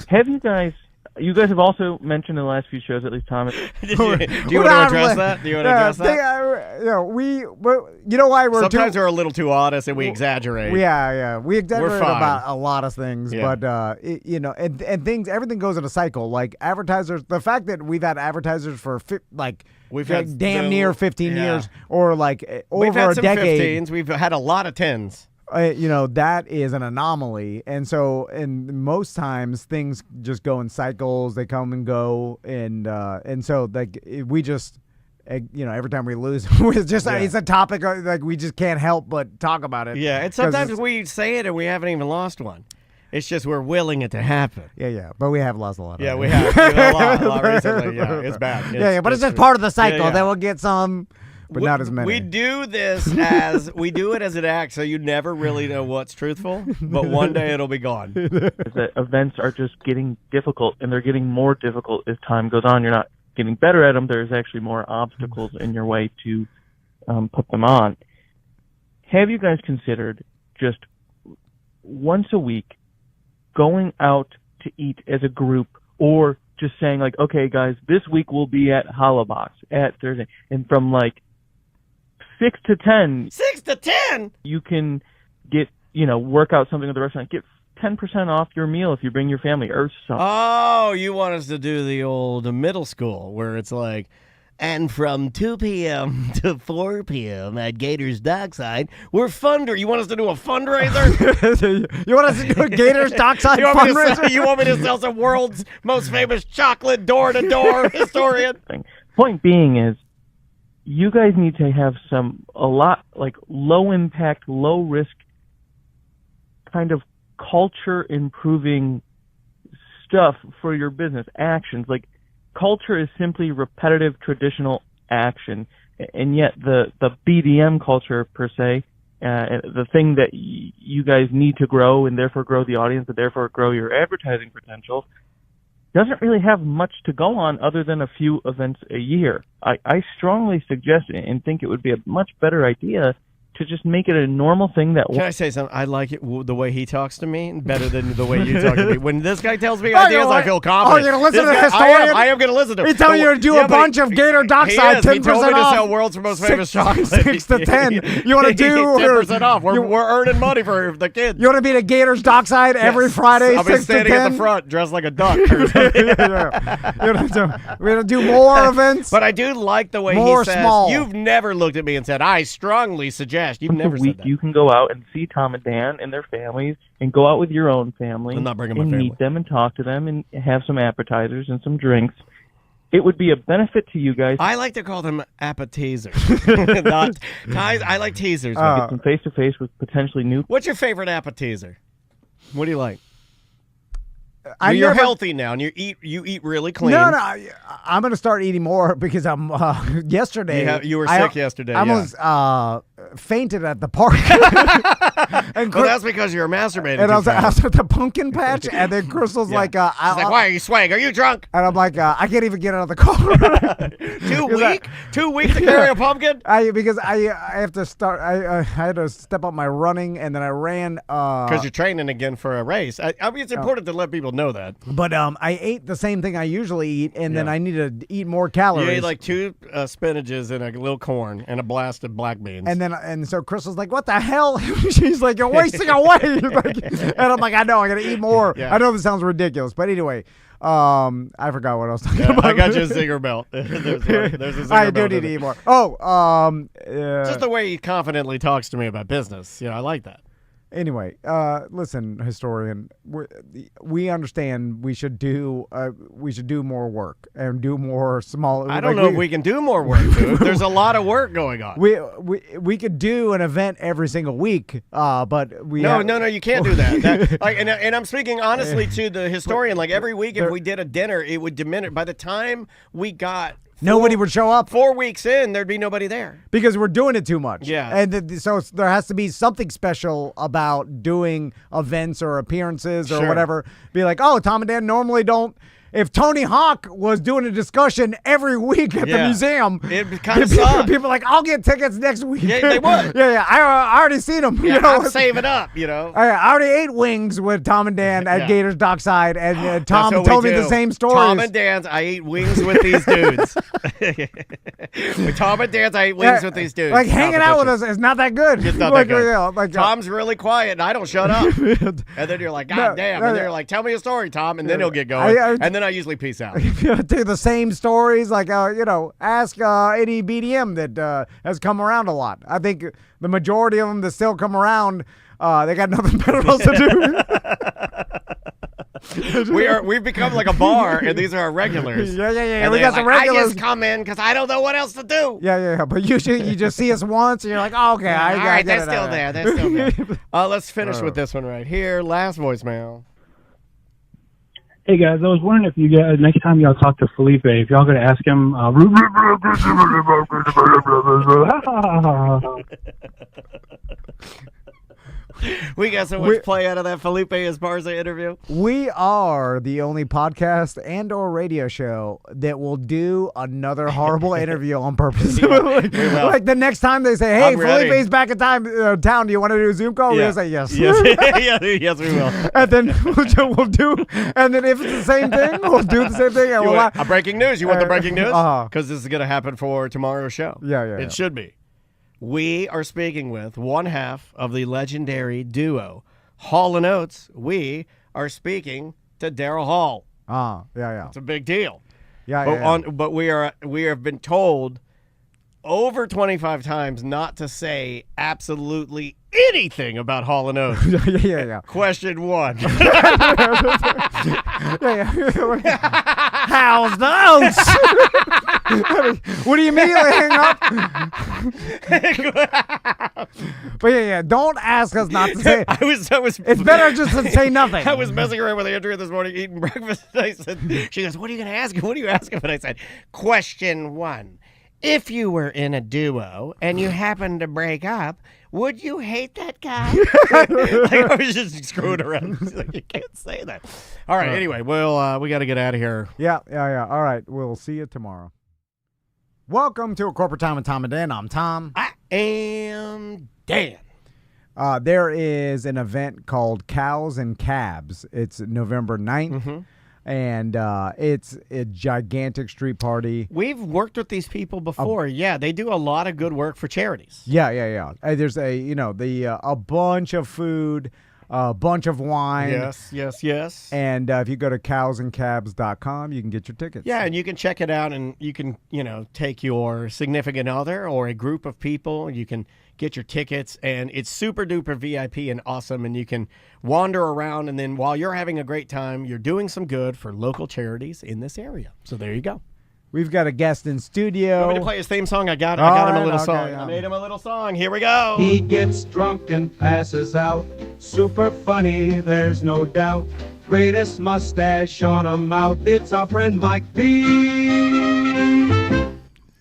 Have you guys You guys have also mentioned in the last few shows, at least Tom. Do you want to address that? Do you want to address that? You know why we're sometimes we're a little too honest and we exaggerate. Yeah, we exaggerate fine. about a lot of things, but and things, everything goes in a cycle. Like advertisers, the fact that we've had advertisers for we've had damn near 15 years, or like we've over had a some decade. 15s. We've had a lot of 10s. That is an anomaly, and most times things just go in cycles. They come and go, and so like we just, every time we lose, it's a topic like we just can't help but talk about it. Yeah, and sometimes we say it and we haven't even lost one. It's just we're willing it to happen. Yeah, but we have lost a lot. Yeah, we have a lot recently. Yeah, it's bad. But it's just part of the cycle. Yeah. Then we'll get some. But not as many. We do this as an act, so you never really know what's truthful. But one day it'll be gone. The events are just getting difficult, and they're getting more difficult as time goes on. You're not getting better at them. There's actually more obstacles in your way to put them on. Have you guys considered just once a week going out to eat as a group, or just saying like, okay, guys, this week we'll be at Hollowbox at Thursday, and from like 6 to 10. 6 to 10? You can get, work out something at the restaurant. Get 10% off your meal if you bring your family or something. Oh, you want us to do the old middle school where it's like, and from 2 p.m. to 4 p.m. at Gators Dockside, we're You want us to do a fundraiser? You want us to do a Gators Dockside fundraiser? You want me to sell some world's most famous chocolate door-to-door historian? Point being is, you guys need to have a lot like low impact, low risk kind of culture improving stuff for your business actions. Like culture is simply repetitive traditional action, and yet the BDM culture per se, the thing that you guys need to grow and therefore grow the audience and therefore grow your advertising potential, doesn't really have much to go on other than a few events a year. I strongly suggest and think it would be a much better idea to just make it a normal thing that... Can I say something? I like it the way he talks to me better than the way you talk to me. When this guy tells me ideas, I feel confident. Oh, you're going to listen to the historian? I am going to listen to him. He's telling you to do a bunch of Gator Dockside, 10% off. He told me to sell world's most famous chocolate. 6 to 10. You want to do... 10% off. We're earning money for the kids. You want to be at Gators Dockside every Friday, 6 to 10? I'll be standing at the front dressed like a duck. We're going to do more events. But I do like the way he says, small. You've never looked at me and said, I strongly suggest. You've never said that. You can go out and see Tom and Dan and their families, and go out with your own family. I'm not bringing my and family. Meet them and talk to them and have some appetizers and some drinks. It would be a benefit to you guys. I like to call them appetizers. Not ties. I like teasers. Get some face-to-face with potentially new... What's your favorite appetizer? What do you like? You're healthy now, and you eat really clean. No, I'm going to start eating more because I'm yesterday. You were sick yesterday. I almost fainted at the park. Well, that's because you were masturbating. And I was at the pumpkin patch, and then Crystal's like, she's like, why are you swaying? Are you drunk? And I'm like, I can't even get out of the car. 2 weeks to carry a pumpkin? Because I have to start. I had to step up my running, and then I ran. Because you're training again for a race. I mean, it's important to let people know that. But I ate the same thing I usually eat, and then I need to eat more calories. You ate like 2 spinaches and a little corn and a blast of black beans. And so Crystal's like, what the hell? She's like, you're wasting away. And I'm like, I know, I got to eat more. Yeah. I know this sounds ridiculous, but anyway, I forgot what I was talking about. I got you a zinger belt. There's a zinger belt. I do need to eat more. Just the way he confidently talks to me about business. I like that. Anyway, listen, historian, we understand we should do more work and do more small. I don't know if we can do more work, dude. There's a lot of work going on. We could do an event every single week, but we no, you can't do that. And I'm speaking honestly to the historian. Like every week, if we did a dinner, it would diminish. By the time we got. Nobody would show up. 4 weeks in, there'd be nobody there. Because we're doing it too much. Yeah. And so there has to be something special about doing events or appearances or whatever. Be like, oh, Tom and Dan normally don't if Tony Hawk was doing a discussion every week at the museum, it kind of sucked. People are like, I'll get tickets next week. Yeah, they would. Yeah. I already seen them. Yeah, you know? I'm saving up, I already ate wings with Tom and Dan at Gators Dockside, and Tom told me the same stories. Tom and Dan's, I eat wings with these dudes. With Tom and Dan's, I eat wings with these dudes. Like, hanging out with us is not that good. It's not that good. Like, Tom's really quiet, and I don't shut up. And then you're like, God damn. And they're like, tell me a story, Tom. And then he'll get going. And then I usually peace out. Do the same stories, like, ask any BDM that has come around a lot. I think the majority of them that still come around, they got nothing better else to do. We've become like a bar, and these are our regulars. Yeah. And We got some regulars. I just come in because I don't know what else to do. Yeah. But usually you just see us once, and you're like, oh, okay. All right, they're still there. They're still there. Let's finish with this one right here. Last voicemail. Hey guys, I was wondering if you guys, next time y'all talk to Felipe, if y'all gonna ask him. We got so much play out of that Felipe Esparza interview. We are the only podcast and or radio show that will do another horrible interview on purpose. Like the next time they say, hey, Felipe's back in town, do you want to do a Zoom call? We'll say yes. Yes, we will. And then we'll do, and then if it's the same thing, we'll do the same thing. And breaking news. You want the breaking news? Because this is going to happen for tomorrow's show. Yeah. It should be. We are speaking with one half of the legendary duo Hall & Oates. We are speaking to Daryl Hall. Yeah. It's a big deal. But we have been told over 25 times not to say absolutely anything about Hall & Oates. Yeah. Question 1. How's the oats? What do you immediately hang up? But yeah, don't ask us not to say it. It's better just to say nothing. I was messing around with Andrea this morning eating breakfast, and I said, she goes, what are you going to ask him? What are you asking him? And I said, question 1. If you were in a duo and you happened to break up, would you hate that guy? I was just screwing around. Like, you can't say that. All right. Anyway, well, we got to get out of here. Yeah. All right. We'll see you tomorrow. Welcome to A Corporate Time with Tom and Dan. I'm Tom. I am Dan. There is an event called Cows and Cabs. It's November 9th. Mm-hmm. And it's a gigantic street party. We've worked with these people before. They do a lot of good work for charities. Yeah. There's a bunch of food, a bunch of wine. Yes. And if you go to cowsandcabs.com, you can get your tickets. Yeah, and you can check it out, and you can, take your significant other or a group of people. You can get your tickets, and it's super duper VIP and awesome, and you can wander around, and then while you're having a great time, you're doing some good for local charities in this area. So there you go. We've got a guest in studio. You want me to play his theme song? I got him a little song. Yeah. I made him a little song. Here we go. He gets drunk and passes out. Super funny, there's no doubt. Greatest mustache on a mouth. It's our friend Mike B.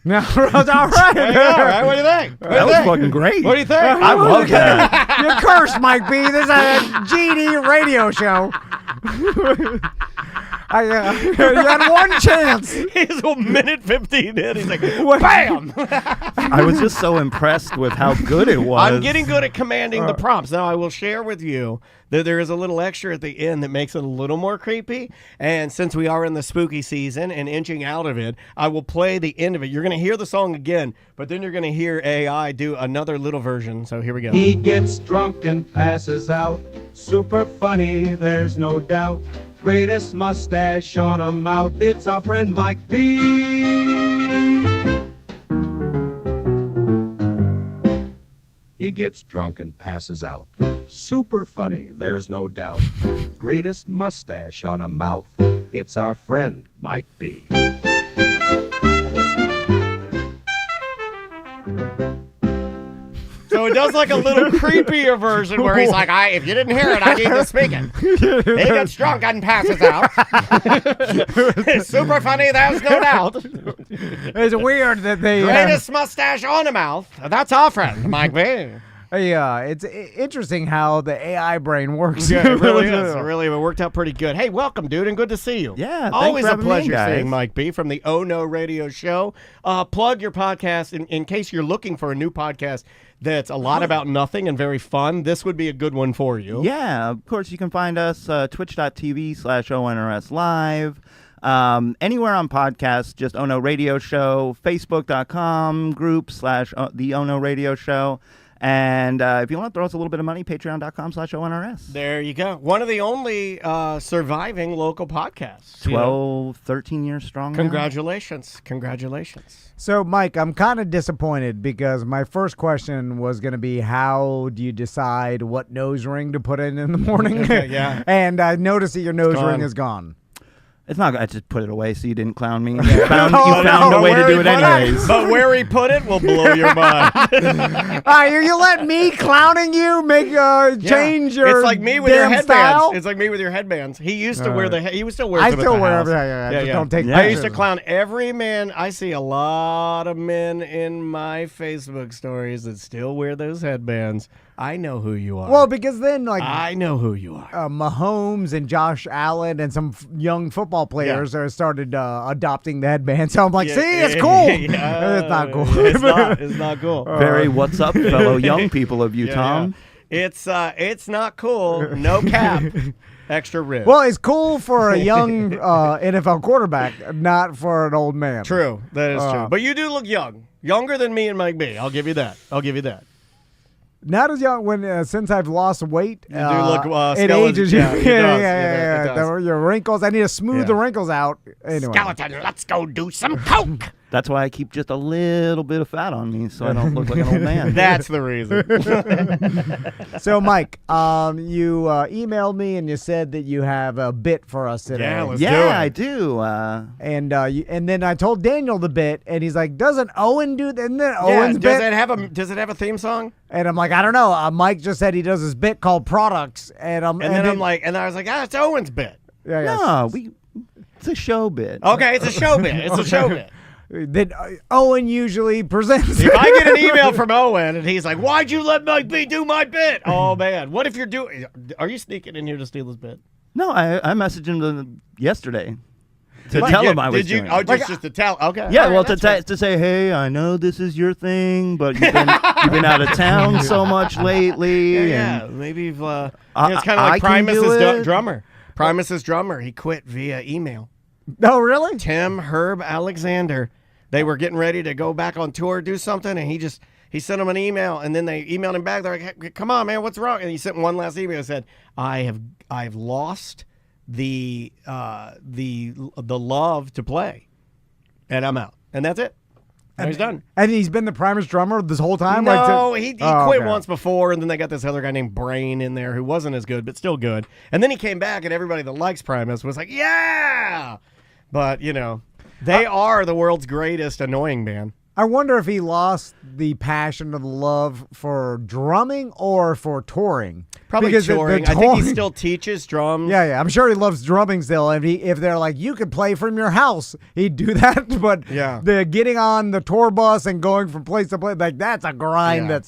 No, all right. What do you think? That was fucking great. What do you think? I love that. You're cursed, Mike B. This is a GD radio show. You had one chance. He's 1:15 in. He's like, bam! I was just so impressed with how good it was. I'm getting good at commanding the prompts. Now, I will share with you that there is a little extra at the end that makes it a little more creepy. And since we are in the spooky season and inching out of it, I will play the end of it. You're going to hear the song again, but then you're going to hear AI do another little version. So here we go. He gets drunk and passes out. Super funny, there's no doubt. Greatest mustache on a mouth. It's our friend Mike B. He gets drunk and passes out. Super funny, there's no doubt. Greatest mustache on a mouth. It's our friend Mike B. So it does like a little creepier version where he's like, if you didn't hear it, I need to speak it. He gets drunk and passes out. It's super funny, there's no doubt. It's weird that they... Greatest mustache on a mouth. That's our friend, Mike B. Yeah, it's interesting how the AI brain works. Yeah, it really is. It really worked out pretty good. Hey, welcome, dude, and good to see you. Yeah, always thanks for a having me, pleasure guys. seeing Mike B from the Oh No Radio Show. Plug your podcast in case you're looking for a new podcast that's a lot about nothing and very fun. This would be a good one for you. Yeah, of course, you can find us twitch.tv/ONRS Live. Anywhere on podcasts, just Oh No Radio Show, Facebook.com group / the Oh No Radio Show. And if you want to throw us a little bit of money, patreon.com/ONRS. There you go. One of the only surviving local podcasts. 12, 13 years strong now. Congratulations. Congratulations. So, Mike, I'm kind of disappointed because my first question was going to be, how do you decide what nose ring to put in the morning? Yeah. And I noticed that your nose gone. ring is gone. It's not. I just put it away so you didn't clown me. You found a way to do it anyways. But where he put it will blow your mind. You let me clowning you make change your It's like me with your damn headbands. style? It's like me with your headbands. He used to wear he was still wear I them still at the wear house. everything. Just don't take I used to pictures. clown every man. I see a lot of men in my Facebook stories that still wear those headbands. I know who you are. Well, because then, I know who you are. Mahomes and Josh Allen and some young football players are started adopting the headband. So I'm like, see, it's cool. It's not cool. It's not. It's not cool. Very what's up, fellow young people of you, Tom. It's not cool. No cap. Extra rib. Well, it's cool for a young NFL quarterback, not for an old man. True. That is true. But you do look young. Younger than me and Mike B. I'll give you that. Not as young since I've lost weight. You do look it skeleton. ages you. Yeah, it does. Your wrinkles. I need to smooth the wrinkles out. Anyway. Skeleton, let's go do some coke. That's why I keep just a little bit of fat on me so I don't look like an old man. That's the reason. So, Mike, you emailed me and you said that you have a bit for us today. Yeah, let's do it. I do. And then I told Daniel the bit, and he's like, "Doesn't Owen do that?" And then Owen's bit. Does it have a theme song? And I'm like, I don't know. Mike just said he does his bit called Products, and I was like, it's Owen's bit. Yeah, No, it's a show bit. Okay, it's a show bit. It's a show bit. That Owen usually presents. If I get an email from Owen and he's like, "Why'd you let Mike B do my bit?" Oh man, what if you're doing? Are you sneaking in here to steal his bit? No, I messaged him yesterday to tell him I was Did you? doing Oh, it. just to tell. Okay. Yeah, All well, right, to say, hey, I know this is your thing, but you've been out of town so much lately. Yeah. Maybe you've. It's I kind of like can do Primus's it. Drummer. Primus's drummer. He quit via email. No, really? Tim Herb Alexander. They were getting ready to go back on tour, do something, and he sent them an email, and then they emailed him back. They're like, hey, "Come on, man, what's wrong?" And he sent one last email and said, "I've lost the love to play, and I'm out." And that's it. And he's done. And he's been the Primus drummer this whole time? No, he quit okay. once before, and then they got this other guy named Brain in there who wasn't as good, but still good. And then he came back, and everybody that likes Primus was like, "Yeah!" But, they are the world's greatest annoying band. I wonder if he lost the passion or the love for drumming or for touring. Probably Because touring. I think he still teaches drums. Yeah. I'm sure he loves drumming still. And if they're like, you could play from your house, he'd do that. But the getting on the tour bus and going from place to place, like that's a grind. Yeah.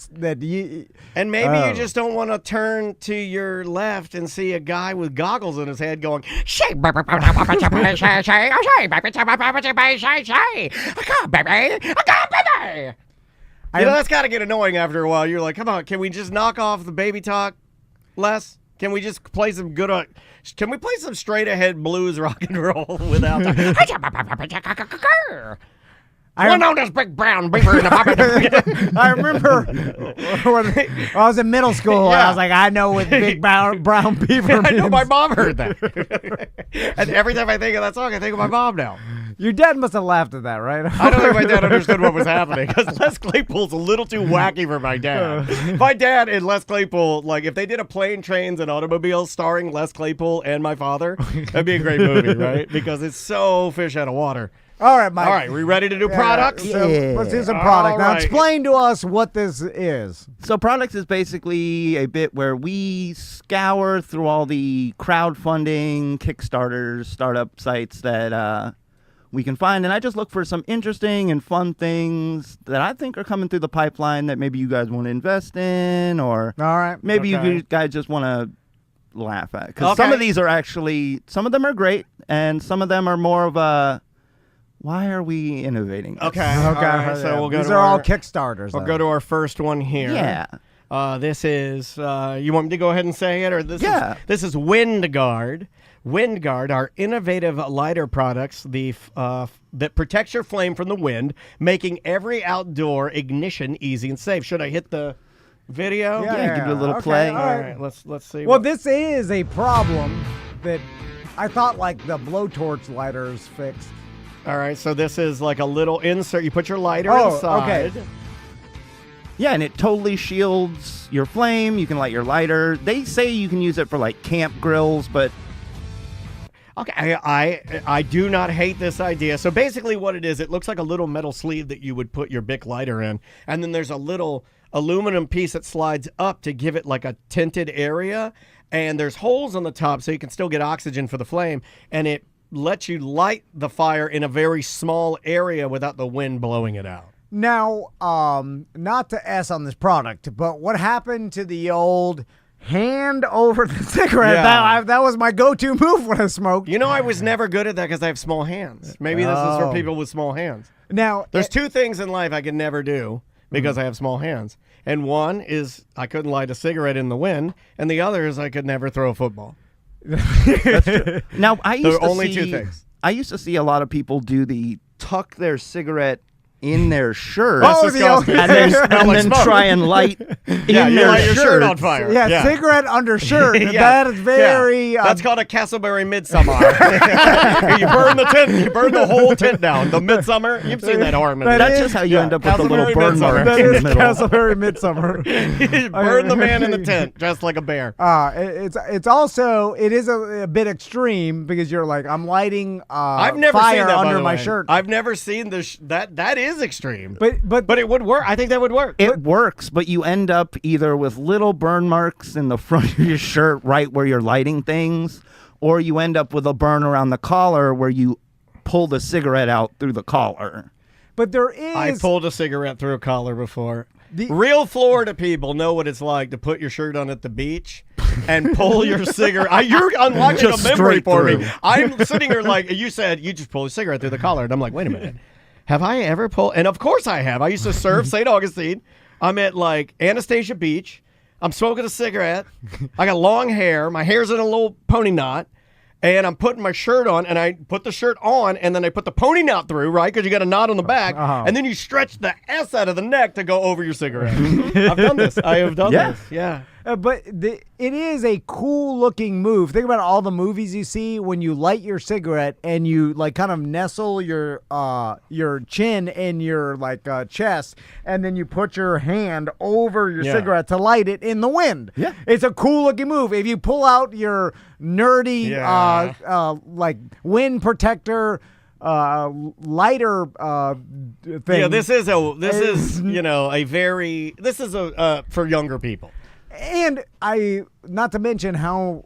And maybe you just don't want to turn to your left and see a guy with goggles in his head going, that's got to get annoying after a while. You're like, come on, can we just knock off the baby talk less? Can we just play some good? Can we play some straight ahead blues rock and roll without? We're known as Big Brown Beaver in the Puppet. I remember when I was in middle school. I was like, I know what Big Brown Beaver means. I know my mom heard that. And every time I think of that song, I think of my mom now. Your dad must have laughed at that, right? I don't think my dad understood what was happening because Les Claypool's a little too wacky for my dad. My dad and Les Claypool, like if they did a Plane, Trains, and Automobiles starring Les Claypool and my father, that'd be a great movie, right? Because it's so fish out of water. All right, Mike. All right, we ready to do products? So let's do some product. Now, right. explain to us what this is. So products is basically a bit where we scour through all the crowdfunding, Kickstarters, startup sites that we can find. And I just look for some interesting and fun things that I think are coming through the pipeline that maybe you guys want to invest in, or all right, maybe you guys just want to laugh at. Because some of these are actually, some of them are great, and some of them are more of a, why are we innovating this? Okay. Right, so we'll go these to are all Kickstarters. We'll go to our first one here. Yeah. This is, you want me to go ahead and say it? Or this is WindGuard. WindGuard are innovative lighter products that protects your flame from the wind, making every outdoor ignition easy and safe. Should I hit the video? Yeah, give you a little play. All right, let's see. Well, this is a problem that I thought like the blowtorch lighters fixed. All right, so this is like a little insert. You put your lighter inside. Okay. Yeah, and it totally shields your flame. You can light your lighter. They say you can use it for like camp grills, but okay, I do not hate this idea. So basically what it is, it looks like a little metal sleeve that you would put your Bic lighter in, and then there's a little aluminum piece that slides up to give it like a tinted area, and there's holes on the top so you can still get oxygen for the flame, and it lets you light the fire in a very small area without the wind blowing it out. Now, not to S on this product, but what happened to the old hand over the cigarette? Yeah. That was my go-to move when I smoked. You know, I was never good at that because I have small hands. Maybe this is for people with small hands. Now, there's two things in life I can never do because I have small hands. And one is I couldn't light a cigarette in the wind, and the other is I could never throw a football. That's true. Now, I used two things. I used to see a lot of people do the tuck their cigarette in their shirt, and then try and light in their light your shirt. shirt on fire. Yeah, cigarette under shirt. That is very. That's called a Castleberry Midsummer. You burn the tent. You burn the whole tent down. The Midsummer. You've seen that horror movie. That's just how you end up with a little burn mark That in the is middle. Castleberry Midsummer. Burn the man in the tent dressed like a bear. It's also a bit extreme because you're like, I'm lighting I've never fire seen that, under by my the way. shirt. I've never seen this. That is extreme. But it would work. I think that would work. It works, but you end up either with little burn marks in the front of your shirt right where you're lighting things, or you end up with a burn around the collar where you pull the cigarette out through the collar. But there is. I pulled a cigarette through a collar before. Real Florida people know what it's like to put your shirt on at the beach and pull your cigarette. You're unlocking Just a memory straight for through. me. I'm sitting here like, you said you just pull a cigarette through the collar. And I'm like, wait a minute. Have I ever pulled? And of course I have. I used to serve St. Augustine. I'm at like Anastasia Beach. I'm smoking a cigarette. I got long hair. My hair's in a little pony knot. And I'm putting my shirt on, and I put the shirt on, and then I put the pony knot through, right? Because you got a knot on the back. And then you stretch the S out of the neck to go over your cigarette. I've done this. I have done this. Yeah. But it is a cool-looking move. Think about all the movies you see when you light your cigarette and you like kind of nestle your chin in your like chest, and then you put your hand over your cigarette to light it in the wind. Yeah, it's a cool-looking move. If you pull out your nerdy like wind protector lighter thing. Yeah, this is a for younger people. And not to mention how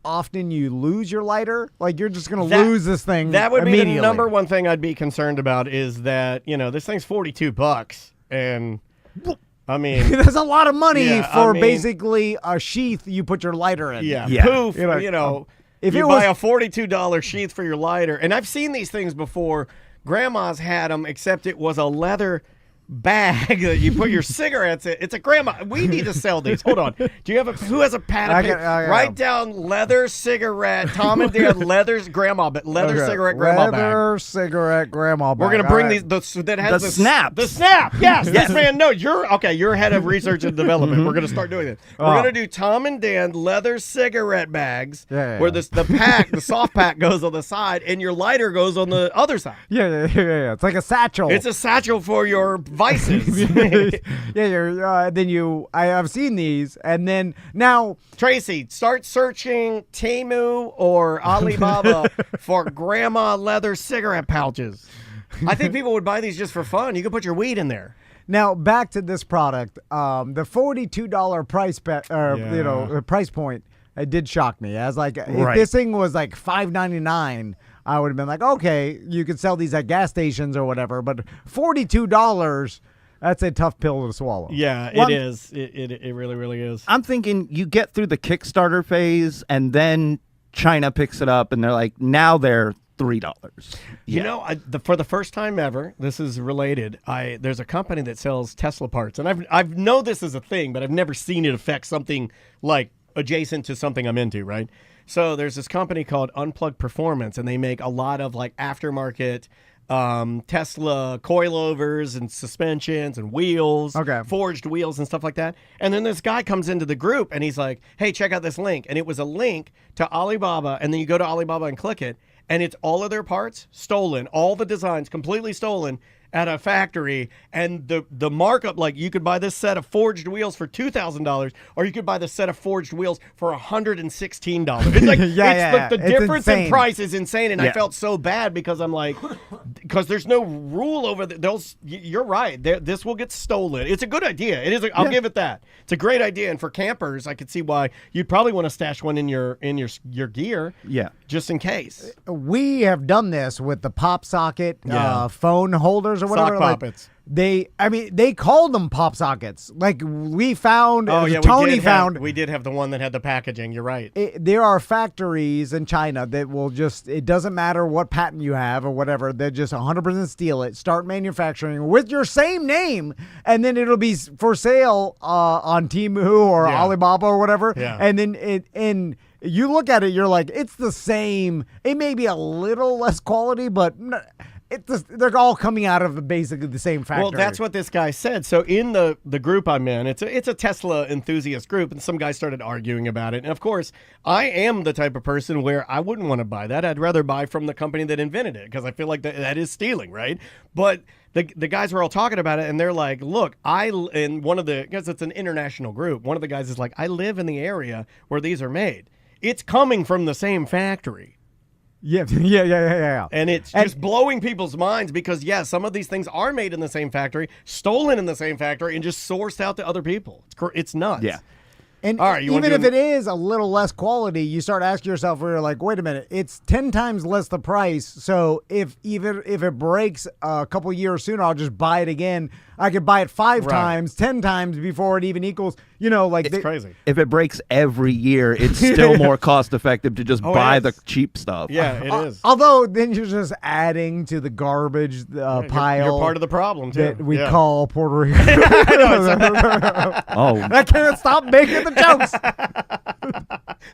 often you lose your lighter. Like, you're just going to lose this thing That would immediately. be the number one thing I'd be concerned about is that, this thing's $42. And, I mean... That's a lot of money for basically a sheath you put your lighter in. Yeah. Poof, if you buy a $42 sheath for your lighter. And I've seen these things before. Grandma's had them, except it was a leather bag that you put your cigarettes in. It's a grandma. We need to sell these. Hold on. Do you have who has a pad of paper? Write down leather cigarette. Tom and Dad leather grandma bag. Cigarette grandma bag. Leather cigarette grandma bag. We're gonna bring these. That has the snap. The snap. Yes. Yes, man. No, you're head of research and development. We're gonna start doing this. We're gonna do Tom and Dan leather cigarette bags. Where the soft pack goes on the side and your lighter goes on the other side. Yeah. It's like a satchel. It's a satchel for your vices. I've seen these, and then now Tracy, start searching Temu or Alibaba for grandma leather cigarette pouches. I think people would buy these just for fun. You could put your weed in there. Now back to this product, the $42 price point. It did shock me. I was like, if this thing was like $5.99. I would have been like, okay, you could sell these at gas stations or whatever. But $42, that's a tough pill to swallow. Yeah, it is. It really, really is. I'm thinking you get through the Kickstarter phase, and then China picks it up, and they're like, now they're $3. You know, for the first time ever, this is related. There's a company that sells Tesla parts, and I know this is a thing, but I've never seen it affect something like adjacent to something I'm into, right? So there's this company called Unplugged Performance, and they make a lot of like aftermarket Tesla coilovers and suspensions and wheels, forged wheels and stuff like that. And then this guy comes into the group and he's like, hey, check out this link. And it was a link to Alibaba, and then you go to Alibaba and click it, and it's all of their parts stolen, all the designs completely stolen at a factory, and the markup, like you could buy this set of forged wheels for $2,000, or you could buy the set of forged wheels for $116. It's like the difference in price is insane, and I felt so bad because I'm like, because there's no rule over those. You're right, this will get stolen. It's a good idea. It is. I'll give it that. It's a great idea, and for campers, I could see why you'd probably want to stash one in your gear, just in case. We have done this with the pop socket phone holders or whatever. Sock poppets. They called them pop sockets. Like we found, Tony found. We did have the one that had the packaging. You're right. There are factories in China that will just, it doesn't matter what patent you have or whatever, they just 100% steal it, start manufacturing with your same name, and then it'll be for sale on Temu or Alibaba or whatever. Yeah. And then you look at it, you're like, it's the same. It may be a little less quality, but they're all coming out of basically the same factory. Well, that's what this guy said. So in the group I'm in, it's a Tesla enthusiast group, and some guys started arguing about it. And of course, I am the type of person where I wouldn't want to buy that. I'd rather buy from the company that invented it, because I feel like that is stealing, right? But the guys were all talking about it, and they're like, look, because it's an international group, one of the guys is like, I live in the area where these are made. It's coming from the same factory. Yeah. And it's just blowing people's minds because, some of these things are made in the same factory, stolen in the same factory, and just sourced out to other people. It's nuts. Yeah. And all right, even if it is a little less quality, you start asking yourself, where you're like, wait a minute, it's 10 times less the price. So if it breaks a couple years sooner, I'll just buy it again. I could buy it 5 times, 10 times before it even equals, it's crazy. If it breaks every year, it's still more cost effective to just buy the cheap stuff. Yeah, it is. Although then you're just adding to the garbage pile. You're part of the problem, too. That we call Puerto Rico. I can't stop making the jokes.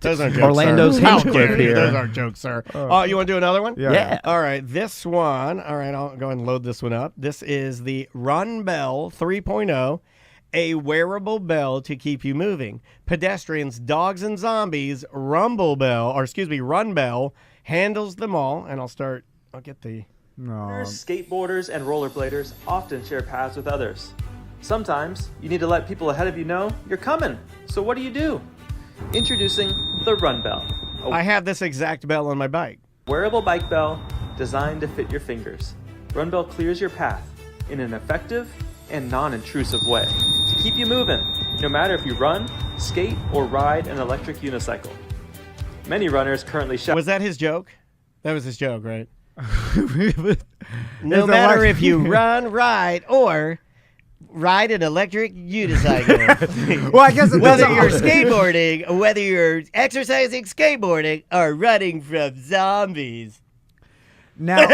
Those aren't jokes, Orlando's Hinchcliffe here. Those aren't jokes, sir. You want to do another one? Yeah. All right, this one. All right, I'll go ahead and load this one up. This is the Run Bell 3.0, a wearable bell to keep you moving. Pedestrians, dogs, and zombies. Run Bell handles them all. And I'll get the... Runners, skateboarders, and rollerbladers often share paths with others. Sometimes you need to let people ahead of you know you're coming. So what do? Introducing the Run Bell. I have this exact bell on my bike. Wearable bike bell designed to fit your fingers. Run Bell clears your path in an effective and non-intrusive way to keep you moving, no matter if you run, skate, or ride an electric unicycle. Many runners currently Was that his joke? That was his joke, right? No matter if you run, ride, or ride an electric unicycle. Well, I guess whether you're skateboarding, whether you're exercising, skateboarding, or running from zombies. Now,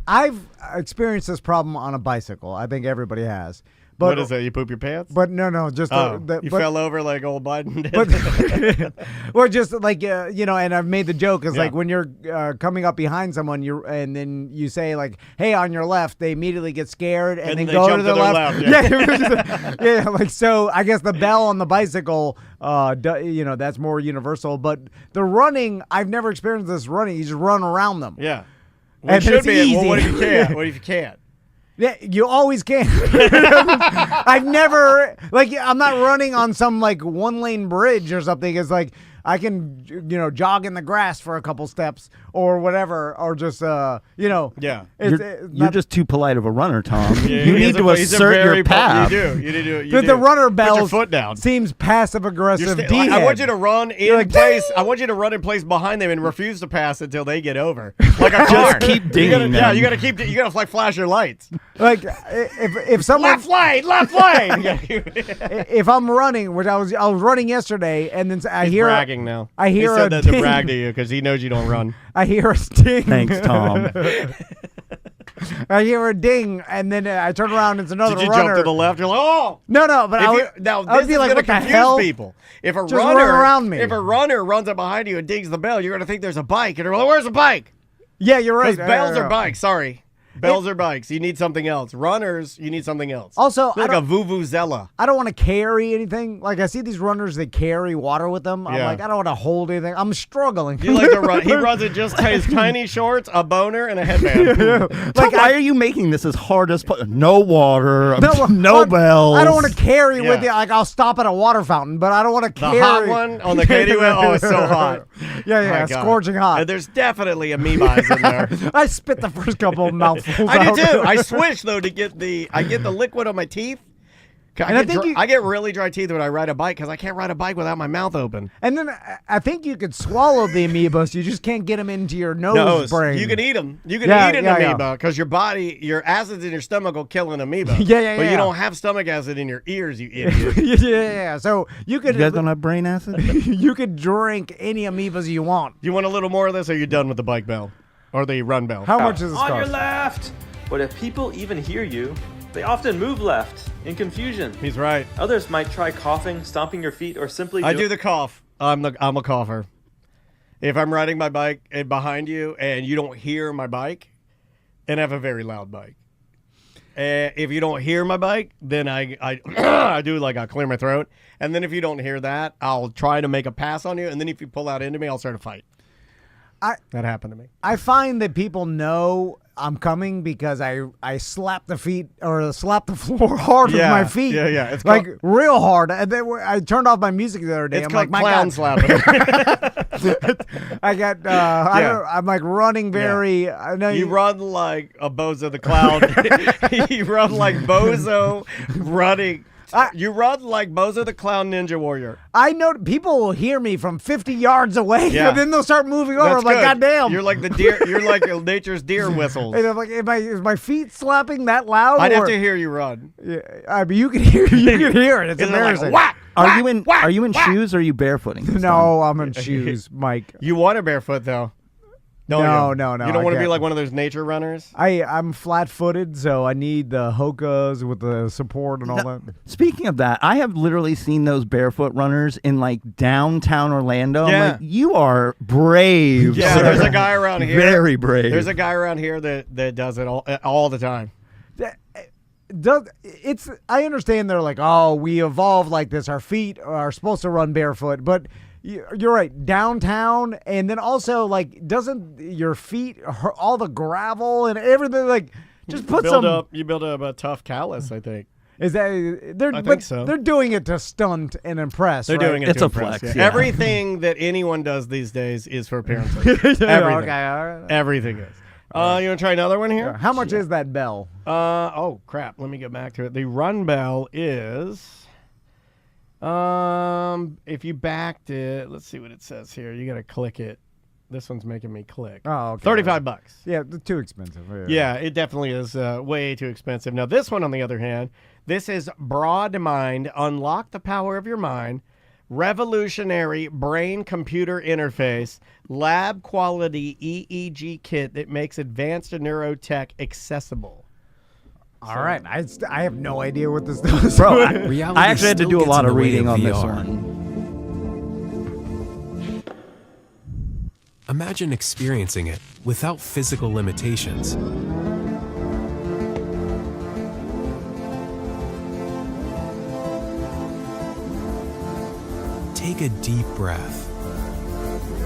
I've experienced this problem on a bicycle. I think everybody has. But, what is that? You poop your pants? But no, just you fell over like old Biden did. Well, just like and I've made the joke is like when you're coming up behind someone, and then you say like, "Hey, on your left," they immediately get scared and then go to their left. Yeah, like so. I guess the bell on the bicycle, that's more universal. But the running, I've never experienced this running. You just run around them. Yeah, well, it should be easy. Well, what if you can't? What if you can't? Yeah, you always can. I've never I'm not running on some like 1-lane bridge or something. It's like I can, jog in the grass for a couple steps or whatever, or just, Yeah. You're just too polite of a runner, Tom. Yeah, you need to assert your path. You do. You do. The runner bell Put your foot down. seems passive aggressive. I want you to run in like, place. I want you to run in place behind them and refuse to pass until they get over. Like a car. Just keep dinging Yeah, them. you got to keep. You got to like flash your lights. Like if someone left lane. if I'm running, which I was running yesterday, and then I He's hear bragging now. I hear he said a that ding. to brag to you because he knows you don't run. I hear a ding. Thanks, Tom. I hear a ding, and then I turn around. It's another Did you runner. jump to the left? You're like, oh. No, but I would be like, what the confuse hell? people. If a Just runner run around me. If a runner runs up behind you and dings the bell, you're gonna think there's a bike, and you're like, where's the bike? Yeah, you're right. Because bells are bikes. Sorry. Bells are bikes. You need something else. Runners, you need something else. Also, like a vuvuzela. I don't want to carry anything. Like I see these runners that carry water with them. I'm like, I don't want to hold anything. I'm struggling. You like to run. He runs in just his tiny shorts, a boner, and a headband. Like, why are you making this as hard as no water, no bells? I don't want to carry with you. Like I'll stop at a water fountain, but I don't want to carry. The hot one on the Katie well. Oh, it's so hot. Yeah, scorching hot. There's definitely amoebas in there. I spit the first couple of mouthfuls. I do too. I switch though to get the liquid on my teeth. I get really dry teeth when I ride a bike because I can't ride a bike without my mouth open. And then I think you could swallow the amoebas. You just can't get them into your nose brain. You can eat them. You can eat an amoeba because your body, your acids in your stomach will kill an amoeba. But you don't have stomach acid in your ears, you idiot. Yeah. So you could. You guys don't have brain acid? You could drink any amoebas you want. You want a little more of this, or are you done with the bike bell or the run bell? How much is this On cost? your left! But if people even hear you, they often move left in confusion. He's right. Others might try coughing, stomping your feet, or simply I do the cough. I'm a cougher. If I'm riding my bike and behind you and you don't hear my bike, and I have a very loud bike. If you don't hear my bike, then I do like I clear my throat. And then if you don't hear that, I'll try to make a pass on you. And then if you pull out into me, I'll start a fight. That happened to me. I find that people know I'm coming because I slap the feet or slap the floor hard with my feet. Yeah. It's like real hard. And then I turned off my music the other day. It's I'm called like, clown slapping. I got. I'm like running very. I know you run like a Bozo the Clown. You run like Bozo running. You run like Bozo the Clown Ninja Warrior. I know people will hear me from 50 yards away, and then they'll start moving over. That's I'm like, good. God damn. You're like the deer. You're like nature's deer whistles. And I'm like, is my feet slapping that loud? I'd have to hear you run. Yeah, I mean, you can hear it. It's embarrassing. Like, are you in shoes or are you barefooting? No, I'm in shoes, Mike. You want a barefoot though. No. You don't want to be like one of those nature runners? I'm flat-footed, so I need the Hokas with the support and all that. Speaking of that, I have literally seen those barefoot runners in like downtown Orlando. Yeah. I'm like, you are brave. Yeah, sir. there's a guy around here. Very brave. There's a guy around here that does it all the time. I understand they're like, oh, we evolved like this. Our feet are supposed to run barefoot, but you're right. Downtown, and then also like, doesn't your feet all the gravel and everything like just put You build up a tough callus, I think. Is that I think so. They're doing it to stunt and impress. They're right? doing it. It's to a impress, flex. Yeah. Yeah. Everything that anyone does these days is for appearances. Everything. Okay, all right. Everything is. You want to try another one here? How much is that bell? Oh crap! Let me get back to it. The run bell is. If you backed it, let's see what it says here. You got to click it. This one's making me click. Oh, okay. $35. Yeah, too expensive. Yeah, it definitely is way too expensive. Now, this one, on the other hand, this is Broad Mind. Unlock the power of your mind. Revolutionary brain-computer interface. Lab-quality EEG kit that makes advanced neurotech accessible. All right, I have no idea what this does. Bro, I actually had to do a lot of reading on this one. Imagine experiencing it without physical limitations. Take a deep breath.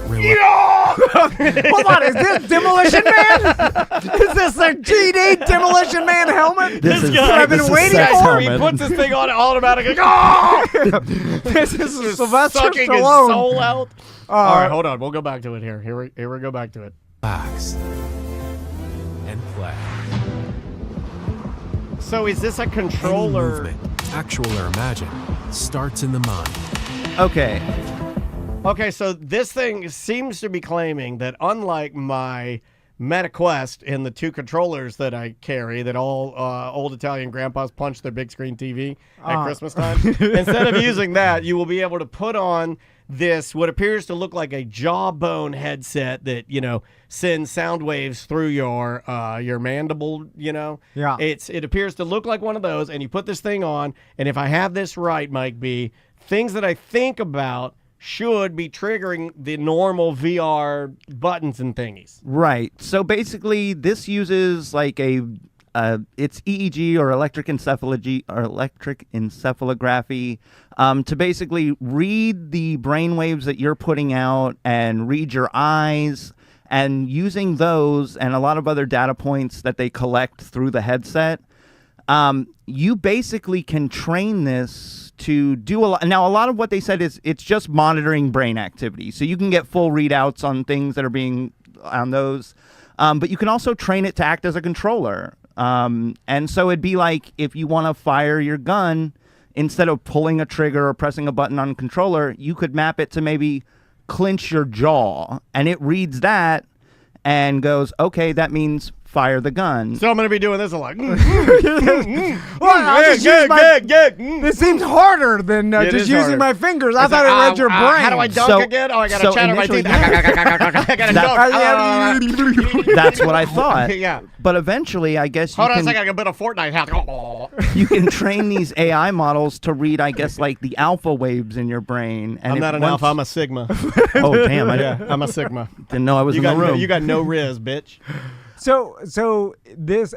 Hold on, is this Demolition Man? Is this a GD Demolition Man helmet? This is guy- I've been this is waiting Seth's for. He helmet. puts this thing on automatically. Oh! This is Sylvester Sucking his Stallone. soul out. All right, hold on. We'll go back to it here. Here we go back to it. Relax and play. So is this a Any controller? movement, actual or imagined, starts in the mind. Okay. Okay, so this thing seems to be claiming that unlike my MetaQuest and the 2 controllers that I carry that all old Italian grandpas punch their big screen TV at Christmas time, instead of using that, you will be able to put on this, what appears to look like a jawbone headset that, sends sound waves through your mandible, Yeah. It appears to look like one of those, and you put this thing on, and if I have this right, Mike B, things that I think about should be triggering the normal VR buttons and thingies. Right. So basically, this uses like it's EEG or electric encephalography to basically read the brain waves that you're putting out and read your eyes, and using those and a lot of other data points that they collect through the headset. You basically can train this to do a lot. Now, a lot of what they said is it's just monitoring brain activity. So you can get full readouts on things that are being on those. But you can also train it to act as a controller. And so it'd be like if you want to fire your gun, instead of pulling a trigger or pressing a button on a controller, you could map it to maybe clench your jaw. And it reads that and goes, okay, that means fire the gun. So I'm going to be doing this a lot. This seems harder than It just is using harder. my fingers. I thought it read your brain. How do I dunk again? Oh, I got to chatter my initially- teeth. I got to dunk. That's what I thought. Yeah. But eventually, I guess Hold you on a can, second. I got a bit of Fortnite hat. you can train these AI models to read, I guess, like the alpha waves in your brain. And I'm if not an once- alpha. I'm a sigma. Oh, damn. Yeah, I'm a sigma. Didn't know I was in the room. You got no riz, bitch. So this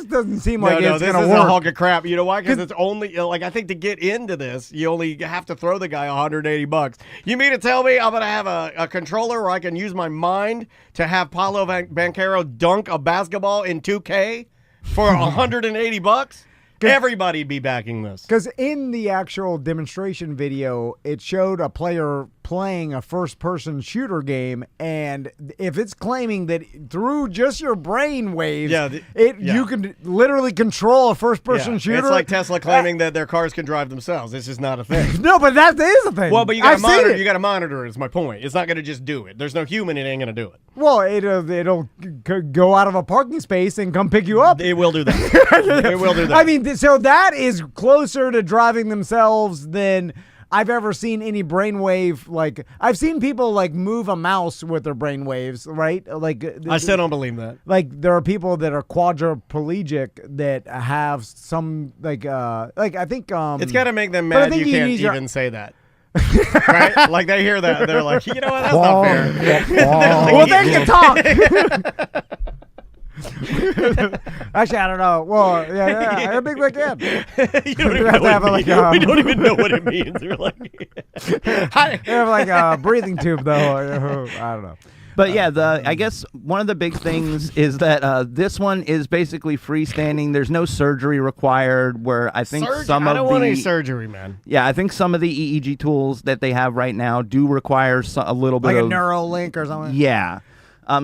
doesn't seem like No, it's this gonna is work. a hunk of crap. You know why? Because it's only I think to get into this, you only have to throw the guy $180. You mean to tell me I'm gonna have a controller where I can use my mind to have Paulo Banchero dunk a basketball in 2K for $180? Everybody'd be backing this. Because in the actual demonstration video, it showed a player playing a first-person shooter game, and if it's claiming that through just your brain waves, you can literally control a first-person shooter. It's like Tesla claiming that their cars can drive themselves. This is not a thing. No, but that is a thing. Well, but you got to I've seen monitor. it. You got to monitor it. Is my point. It's not going to just do it. There's no human. It ain't going to do it. Well, it'll go out of a parking space and come pick you up. It will do that. It will do that. I mean, so that is closer to driving themselves than I've ever seen any brainwave. Like, I've seen people like move a mouse with their brainwaves, right? Like, I still don't believe that. Like, there are people that are quadriplegic that have some like I think it's got to make them but I mad. think You can't need your- even say that. Right? Like they hear that, they're like, you know what? That's not fair. Well, they can talk. Actually, I don't know. Well, yeah, I think they can. You don't even have know to have what like it means. We don't even know what it means. They're like, they have like a breathing tube though. I don't know. But yeah, I guess one of the big things is that this one is basically freestanding. There's no surgery required. Where I think some I of don't the want any surgery, man. Yeah, I think some of the EEG tools that they have right now do require a little bit Like of a Neuralink or something. Yeah.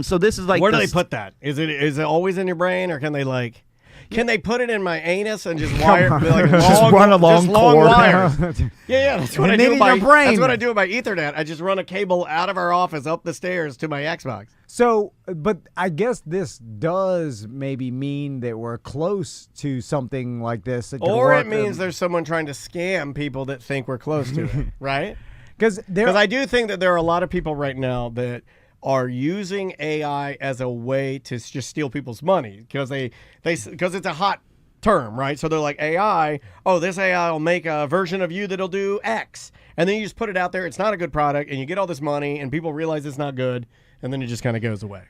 So this is like Where do they put that? Is it always in your brain, or can they like? Can they put it in my anus and just wire like Just long, run a long cord. wires? Yeah, that's what I do. in your brain. That's what I do with my Ethernet. I just run a cable out of our office up the stairs to my Xbox. So, but I guess this does maybe mean that we're close to something like this. That could Or work. it means there's someone trying to scam people that think we're close to it, right? Because I do think that there are a lot of people right now that are using AI as a way to just steal people's money because because it's a hot term, right? So they're like, AI, oh, this AI will make a version of you that'll do X. And then you just put it out there. It's not a good product, and you get all this money, and people realize it's not good, and then it just kind of goes away.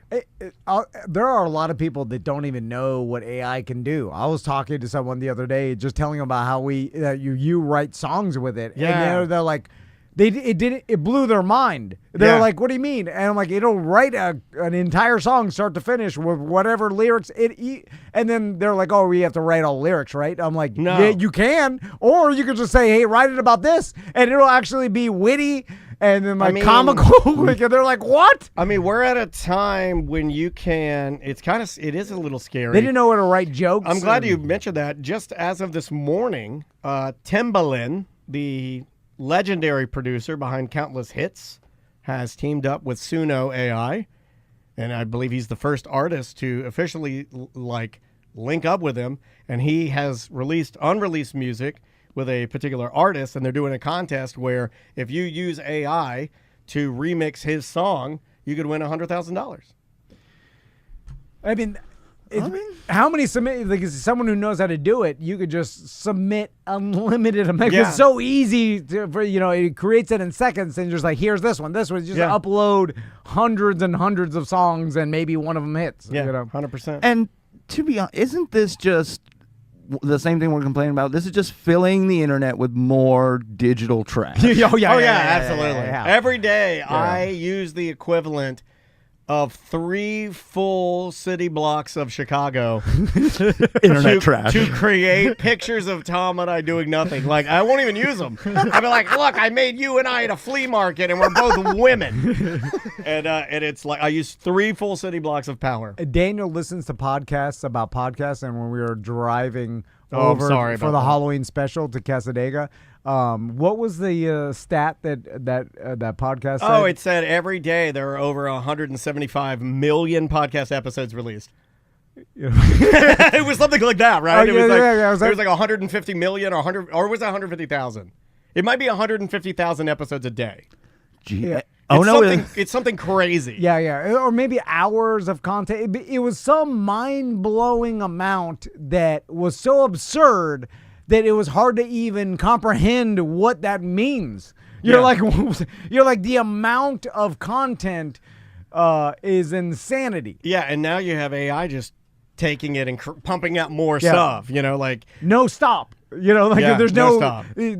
There are a lot of people that don't even know what AI can do. I was talking to someone the other day, just telling them about how you write songs with it. Yeah. And they're like, It blew their mind. They're like, "What do you mean?" And I'm like, "It'll write an entire song start to finish with whatever lyrics and then they're like, "Oh, we have to write all lyrics, right?" I'm like, No. "Yeah, you can, or you could just say, hey, write it about this, and it'll actually be witty." And then comical, like, and they're like, "What?" I mean, we're at a time when you can. It is a little scary. They didn't know how to write jokes. I'm glad you mentioned that. Just as of this morning, Timbaland, the legendary producer behind countless hits, has teamed up with Suno AI, and I believe he's the first artist to officially link up with him. And he has released unreleased music with a particular artist, and they're doing a contest where if you use AI to remix his song, you could win $100,000. I mean, how many submit? Like, someone who knows how to do it, you could just submit unlimited amounts. Yeah. It's so easy it creates it in seconds, and just like, here's this one. Just upload hundreds and hundreds of songs, and maybe one of them hits. Yeah, 100%. And to be honest, isn't this just the same thing we're complaining about? This is just filling the internet with more digital trash. Absolutely. Every day, I use the equivalent of 3 full city blocks of Chicago internet trash to create pictures of Tom and I doing nothing. Like, I won't even use them. I'll be like, look, I made you and I at a flea market, and we're both women. And it's like I use 3 full city blocks of power. Daniel listens to podcasts about podcasts, and when we were driving I'm sorry for about the that. Halloween special to Casadega, what was the stat that podcast said? Oh, it said every day there are over 175 million podcast episodes released. It was something like that, right? Oh, It was like 150 million or 100, or was it 150,000? It might be 150,000 episodes a day. Gee. Yeah. It's something crazy. Yeah, or maybe hours of content. It was some mind-blowing amount that was so absurd that it was hard to even comprehend what that means. You're like the amount of content is insanity. Yeah, and now you have AI just taking it and pumping out more stuff. No stop. There's no no stop. He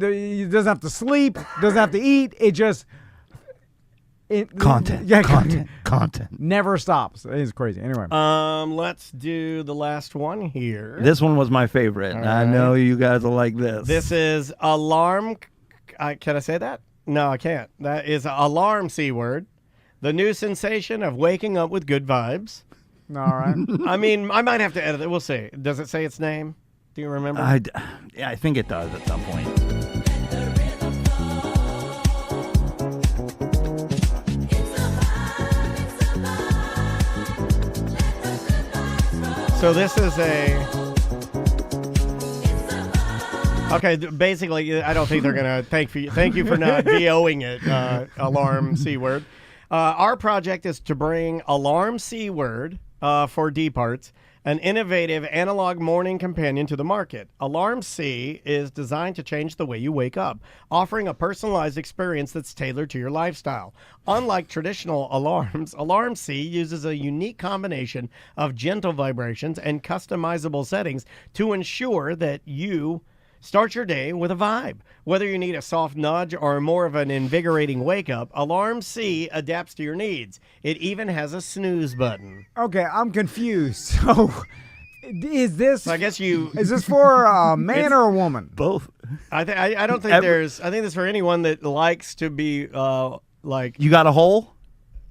doesn't have to sleep. Doesn't have to eat. It just. Content. Never stops. It's crazy. Anyway. Let's do the last one here. This one was my favorite. All I right. know you guys will like this. This is alarm. Can I say that? No, I can't. That is alarm C word. The new sensation of waking up with good vibes. All right. I mean, I might have to edit it. We'll see. Does it say its name? Do you remember? I think it does at some point. So this is okay. Basically, I don't think they're gonna thank you for not VOing it. Alarm C word. Our project is to bring alarm C word for D parts, an innovative analog morning companion to the market. Alarm C is designed to change the way you wake up, offering a personalized experience that's tailored to your lifestyle. Unlike traditional alarms, Alarm C uses a unique combination of gentle vibrations and customizable settings to ensure that you start your day with a vibe. Whether you need a soft nudge or more of an invigorating wake-up, Alarm C adapts to your needs. It even has a snooze button. Okay, I'm confused. So, is this? So I guess is this for a man or a woman? Both. I don't think there's. I think this is for anyone that likes to be like. You got a hole?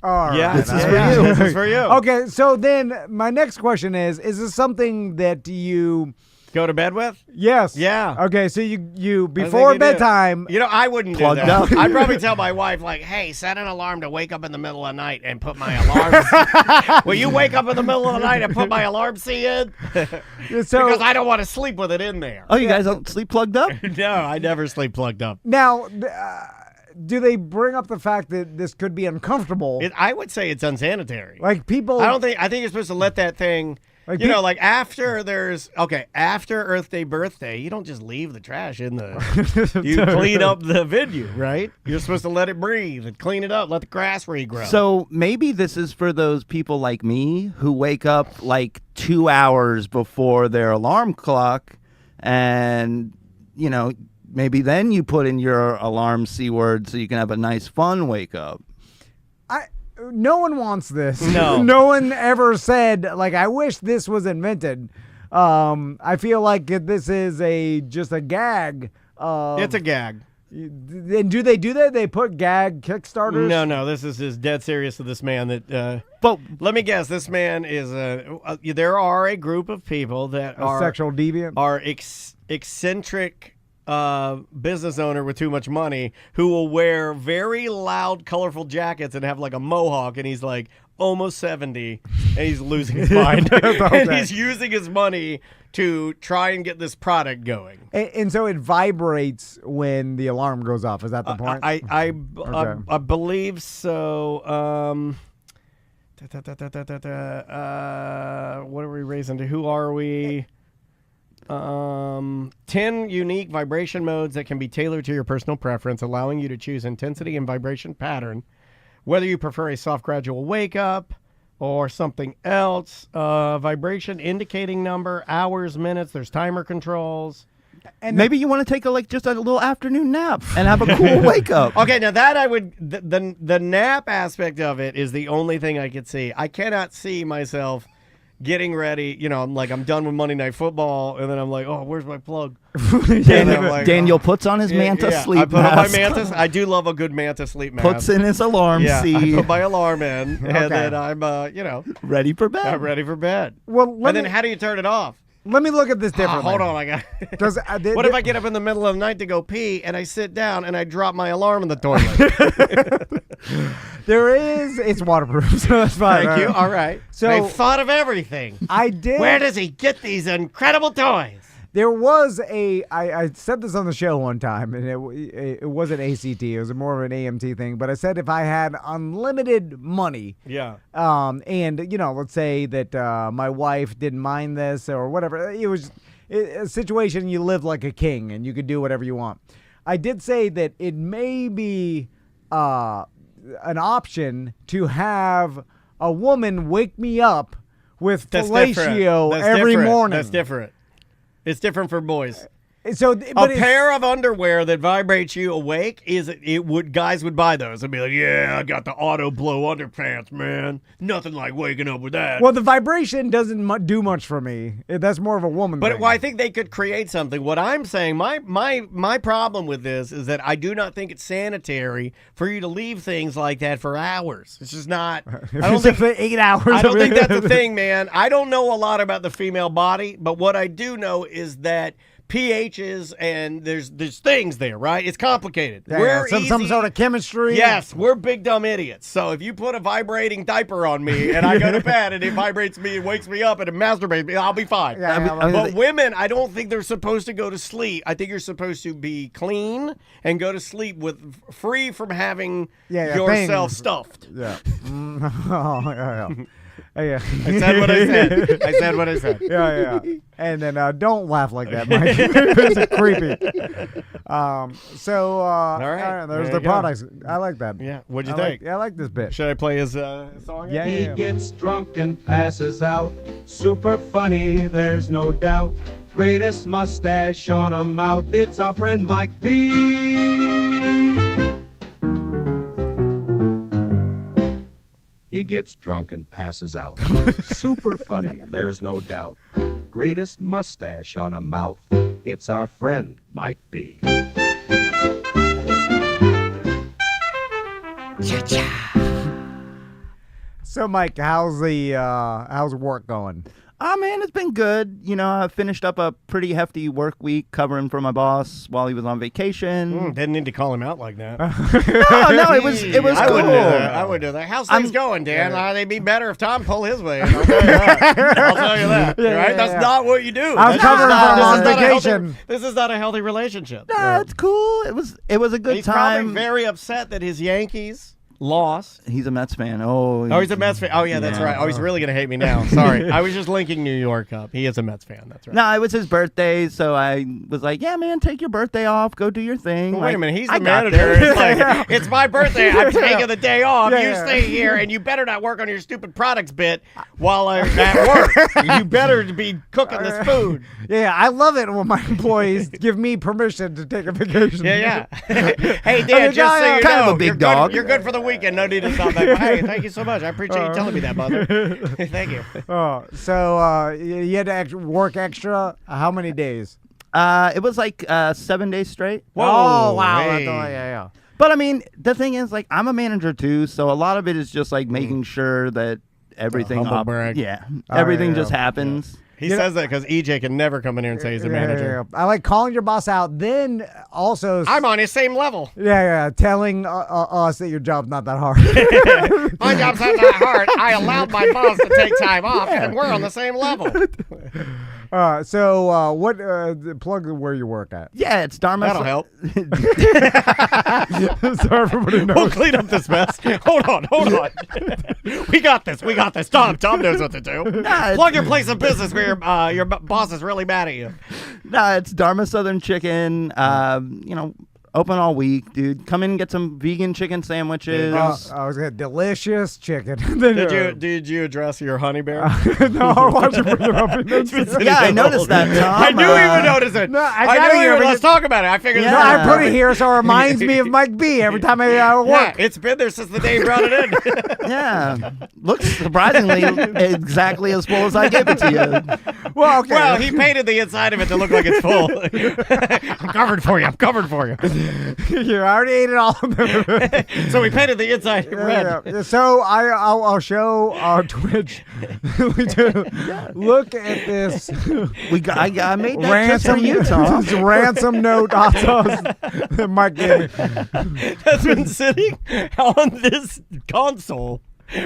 All right. Yeah, this is for you. This is for you. Okay, so then my next question is this something that you go to bed with? Yes. Yeah. Okay, so you before bedtime. I wouldn't Plugged do that. up. I'd probably tell my wife, like, hey, set an alarm to wake up in the middle of the night and put my alarm. Will you wake up in the middle of the night and put my alarm C in? Because I don't want to sleep with it in there. Oh, you guys don't sleep plugged up? No, I never sleep plugged up. Now, do they bring up the fact that this could be uncomfortable? I would say it's unsanitary. Like people. I think you're supposed to let that thing. Like like after Earth Day, birthday, you don't just leave the trash in the. You clean up the venue, right? You're supposed to let it breathe and clean it up, let the grass regrow. So maybe this is for those people like me who wake up like 2 hours before their alarm clock, and maybe then you put in your alarm C word so you can have a nice fun wake up. No one wants this. No. No one ever said, like, I wish this was invented. I feel like this is just a gag. It's a gag. And do they do that? They put gag Kickstarters? No. This is dead serious to this man. That. But let me guess. This man is there are a group of people that are sexual deviant, are eccentric business owner with too much money who will wear very loud, colorful jackets and have like a mohawk, and he's like almost 70, and he's losing his mind, and he's using his money to try and get this product going. And so it vibrates when the alarm goes off. Is that the point? I believe so. What are we raising to? Who are we? 10 unique vibration modes that can be tailored to your personal preference, allowing you to choose intensity and vibration pattern, whether you prefer a soft gradual wake up or something else. Vibration indicating number, hours, minutes. There's timer controls. And maybe you want to take just a little afternoon nap and have a cool wake up. Okay, now that I would the nap aspect of it is the only thing I could see. I cannot see myself getting ready, I'm done with Monday Night Football, and then I'm like, oh, where's my plug? Daniel puts on his Manta sleep I put mask. on my Manta. I do love a good Manta sleep mask. Puts in his alarm seat. I put my alarm in, and then I'm, ready for bed. I'm ready for bed. Well, and then how do you turn it off? Let me look at this differently. Hold on, I got. What if I get up in the middle of the night to go pee, and I sit down and I drop my alarm in the toilet? It's waterproof, so that's fine. Thank you. All right. So I thought of everything. I did. Where does he get these incredible toys? There was I said this on the show one time, and it wasn't ACT. It was more of an AMT thing. But I said if I had unlimited money, and let's say that my wife didn't mind this or whatever, it was a situation you live like a king and you could do whatever you want. I did say that it may be an option to have a woman wake me up with fellatio every morning. That's different. It's different for boys. So, a pair of underwear that vibrates you awake guys would buy those and be like, yeah, I got the auto blow underpants, man. Nothing like waking up with that. Well, the vibration doesn't do much for me. That's more of a woman thing. But I think they could create something. What I'm saying, my problem with this is that I do not think it's sanitary for you to leave things like that for hours. It's just not. I don't think for 8 hours. I don't think that's a thing, man. I don't know a lot about the female body, but what I do know is that pHs and there's things there, right? It's complicated. We're some sort of chemistry. Yes, we're big dumb idiots. So if you put a vibrating diaper on me and I go to bed and it vibrates me and wakes me up and it masturbates me, I'll be fine. But women, I don't think they're supposed to go to sleep. I think you're supposed to be clean and go to sleep free from having yourself stuffed. Yeah. I said what I said. I said what I said. Yeah. And then don't laugh like that, Mike. It's creepy. All right. There's the products. I like that. Yeah. What'd you think? I like this bit. Should I play his song? Yeah. He gets drunk and passes out. Super funny, there's no doubt. Greatest mustache on a mouth. It's our friend Mike B. He gets drunk and passes out. Super funny, there's no doubt. Greatest mustache on a mouth. It's our friend Mike B. So, Mike, how's work going? Man, it's been good. I finished up a pretty hefty work week covering for my boss while he was on vacation. Didn't need to call him out like that. no, it was cool. I would do that. How's things going, Dan? They'd be better if Tom pulled his way. I'll tell you that. Right? That's not what you do. I was covering for him on vacation. This is not a healthy relationship. No, it's cool. It was a good He's time. Probably very upset that his Yankees lost. He's a Mets fan. Oh, He's a Mets fan. Oh, yeah, that's right. Oh, he's really going to hate me now. Sorry. I was just linking New York up. He is a Mets fan. That's right. No, it was his birthday, so I was like, yeah, man, take your birthday off. Go do your thing. Well, wait a minute. He's the manager. It's like, it's my birthday. I'm taking the day off. You stay here, and you better not work on your stupid products bit while I'm at work. You better be cooking this food. Yeah, I love it when my employees give me permission to take a vacation. Yeah. Hey, Dan, just so you kind know, of a big dog. You're good for the weekend. No need to stop back. But hey, thank you so much. I appreciate you telling me that, Mother. Thank you. So you had to work extra. How many days? It was like 7 days straight. Whoa! Oh, wow. Hey. Yeah. But I mean, the thing is, like, I'm a manager too, so a lot of it is just like making sure that everything, everything just happens. He says that because EJ can never come in here and say he's a manager. I like calling your boss out. Then also, I'm on his same level. Yeah. Telling us that your job's not that hard. My job's not that hard. I allowed my boss to take time off, and we're on the same level. So what? Plug where you work at. Yeah, it's Dharma. That'll help. So everybody knows. We'll clean up this mess. Hold on. We got this. Tom knows what to do. Plug your place of business where your boss is really mad at you. It's Dharma Southern Chicken. Open all week, dude. Come in and get some vegan chicken sandwiches. I was gonna delicious chicken. Did you address your honey bear? No, why'd you bring it up? I noticed that, Tom. I knew he would notice it. No, I knew he would. Let's talk about it. I figured. No, I put it here so it reminds me of Mike B every time I work. Yeah, it's been there since the day he brought it in. Yeah, looks surprisingly exactly as full as I gave it to you. Well, okay. Well, he painted the inside of it to look like it's full. I'm covered for you. You already ate it all. So we painted the inside red. Yeah. So I'll show our Twitch. Look at this. I made that just for you, Tom. Ransom note hot sauce that Mike gave me. That's been sitting on this console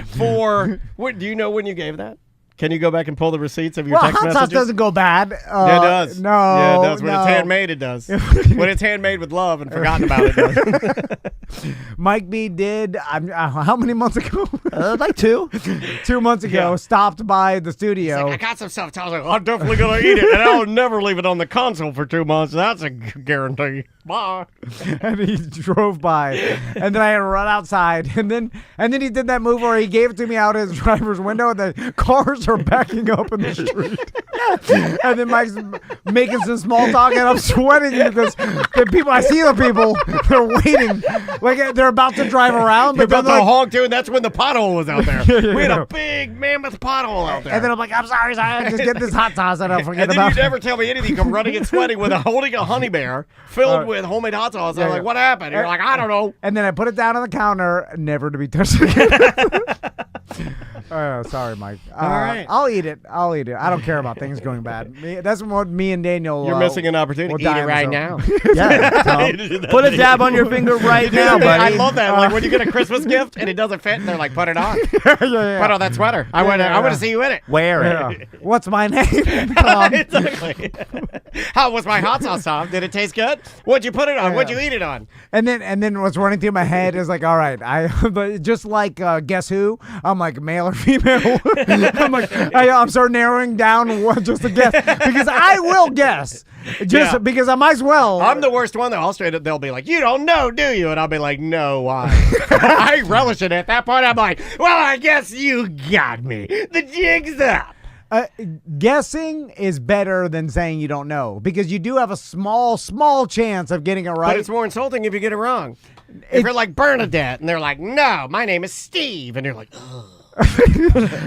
for. What do you know when you gave that? Can you go back and pull the receipts of your text hot messages? sauce doesn't go bad. Yeah, it does. No. Yeah, it does. When it's handmade, it does. When it's handmade with love and forgotten about, it does. Mike B did, how many months ago? Like 2. 2 months ago, stopped by the studio. Like, I got some stuff. I was like, I'm definitely going to eat it, and I'll never leave it on the console for 2 months. That's a guarantee. Bye. And he drove by, and then I had to run outside, and then he did that move where he gave it to me out his driver's window, and the cars are backing up in the street. And then Mike's making some small talk, and I'm sweating because I see the people, they're waiting, like they're about to drive around. They're But about to honk too, and that's when the pothole was out there. We had Yeah. a big mammoth pothole out there. And then I'm like, I'm sorry, just get this hot sauce, and I'll forget And then about you never tell me anything. You come running and sweating holding a honey bear filled with homemade hot sauce. I'm like, what happened? And you're like, I don't know. And then I put it down on the counter, never to be touched again. Sorry, Mike. All right. I'll eat it. I don't care about things going bad. That's what me and Daniel. You're missing an opportunity. we'll Eat die it on right this now. Yeah, Tom. Put a dab on your finger right now, buddy. I love that. Like when you get a Christmas gift and it doesn't fit, and they're like, put it on. Yeah. Put on that sweater. I want to see you in it. Wear it. Yeah. What's my name? Tom? Exactly. How was my hot sauce, Tom? Did it taste good? What'd you put it on? What'd you eat it on? And then what's running through my head is like, all right, but just like Guess Who? I'm like male or female. I'm like, I'm starting narrowing down what just to guess because I will guess just because I might as well. I'm the worst one though. I'll straight up. They'll be like, "You don't know, do you?" And I'll be like, "No, why?" I relish it. At that point, I'm like, "Well, I guess you got me. The jig's up." Guessing is better than saying you don't know because you do have a small chance of getting it right. But it's more insulting if you get it wrong. If you're like Bernadette and they're like, "No, my name is Steve," and you're like, "Ugh."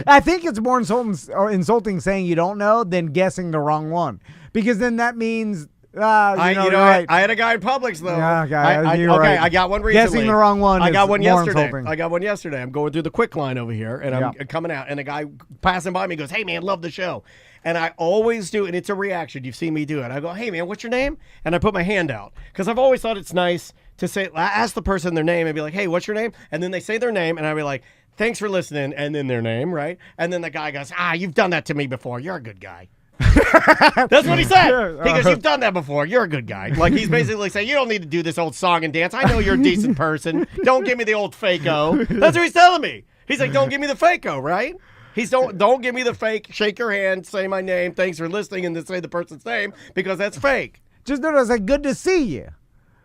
I think it's more insulting saying you don't know than guessing the wrong one because then that means I right. had a guy in Publix though. Yeah, you're right. I got one recently. Guessing the wrong one. I got one yesterday. Insulting. I got one yesterday. I'm going through the quick line over here, and I'm coming out, and a guy passing by me goes, "Hey man, love the show." And I always do, and it's a reaction. You've seen me do it. I go, "Hey man, what's your name?" And I put my hand out because I've always thought it's nice to say, ask the person their name and be like, "Hey, what's your name?" And then they say their name, and I'll be like, "Thanks for listening," and then their name, right? And then the guy goes, "You've done that to me before. You're a good guy." That's what he said. Yeah, He goes, you've done that before. You're a good guy. Like, he's basically saying, you don't need to do this old song and dance. I know you're a decent person. Don't give me the old fake-o. That's what he's telling me. He's like, don't give me the fake-o, right? He's don't give me the fake, shake your hand, say my name, thanks for listening, and then say the person's name, because that's fake. Just notice, like, good to see you.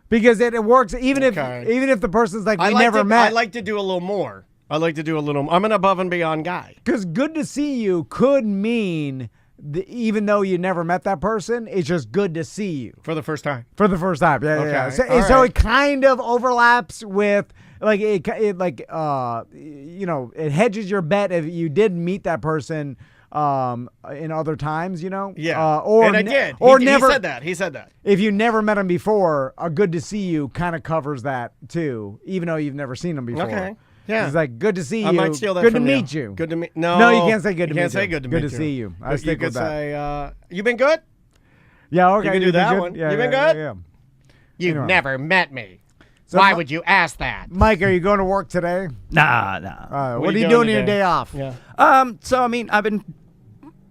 Because it works even if the person's like, we never met. I like to do a little more. I'm an above and beyond guy. Because good to see you could mean, even though you never met that person, it's just good to see you. For the first time. Yeah. So it kind of overlaps with, like, it hedges your bet if you did meet that person in other times, Yeah. And I did. He said that. If you never met him before, a good to see you kind of covers that too, even though you've never seen him before. Okay. Yeah. It's like, good to see you. I might steal that good from to you. meet you. Good to meet. No, you can't say good to meet you. You can't say good to meet you. Good to see you. I But stick you with could that. say, you been good? Yeah, okay. You can do that one. Yeah, you been good? Yeah. You've Anyway. never met me. So Why would you ask that? Mike, are you going to work today? Nah. What are you doing on your day off? Yeah. So I mean, I've been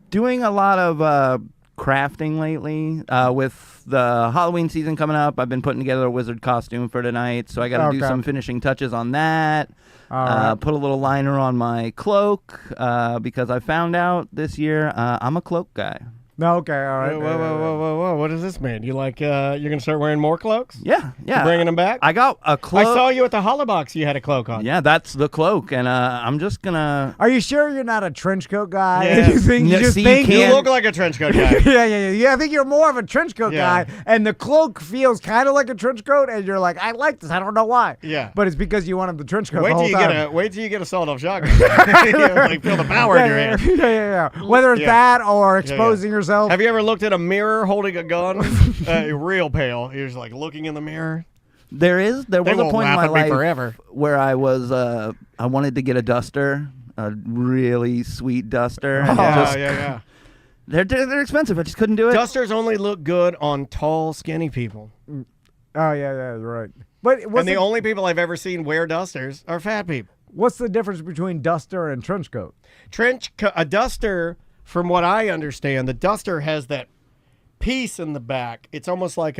doing a lot of crafting lately. With the Halloween season coming up, I've been putting together a wizard costume for tonight, so I got to do some finishing touches on that. Put a little liner on my cloak because I found out this year I'm a cloak guy. No, okay, all right. Whoa. What does this mean? You like, you're going to start wearing more cloaks? Yeah. You bringing them back? I got a cloak. I saw you at the Hollabox. You had a cloak on. Yeah, that's the cloak, and I'm just going to... Are you sure you're not a trench coat guy? Yeah. You You look like a trench coat guy. Yeah. I think you're more of a trench coat guy, and the cloak feels kind of like a trench coat, and you're like, I like this. I don't know why. Yeah. But it's because you wanted the trench coat Wait the whole till time. you get a sawed-off shotgun. Like, feel the power in your hand. Yeah. Whether it's that or exposing yourself. Have you ever looked at a mirror holding a gun? Real pale. You're just like looking in the mirror. There was a point in my life forever. where I was I wanted to get a duster, a really sweet duster. And Yeah. They're expensive. I just couldn't do it. Dusters only look good on tall, skinny people. Oh yeah, right. But the only people I've ever seen wear dusters are fat people. What's the difference between duster and trench coat? A duster, from what I understand, the duster has that piece in the back. It's almost like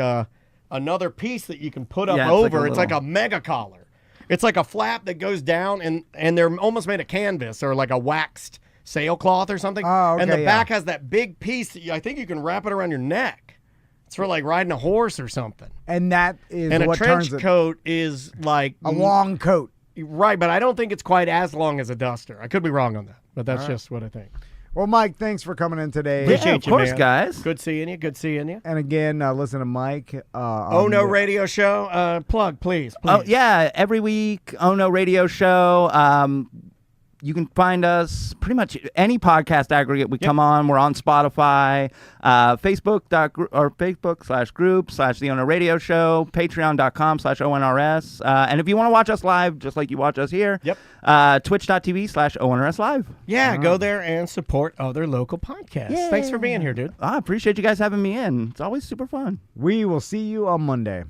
another piece that you can put up over. It's like a mega collar. It's like a flap that goes down, and they're almost made of canvas or like a waxed sailcloth or something. Oh, okay, and the back has that big piece that I think you can wrap it around your neck. It's for like riding a horse or something. And that is and what a trench turns coat is like a long coat. Right, but I don't think it's quite as long as a duster. I could be wrong on that, but that's just what I think. Well, Mike, thanks for coming in today. Appreciate you, of course, man. guys. Good seeing you. And again, listen to Mike. Oh No Radio Show. Plug, please. Oh, yeah. Every week, Oh No Radio Show. You can find us pretty much any podcast aggregate we come on. We're on Spotify, Facebook.com/group/The Owner Radio Show, Patreon.com/ONRS. And if you want to watch us live, just like you watch us here, Twitch.tv/ONRS Live. Yeah, go there and support other local podcasts. Yeah. Thanks for being here, dude. I appreciate you guys having me in. It's always super fun. We will see you on Monday.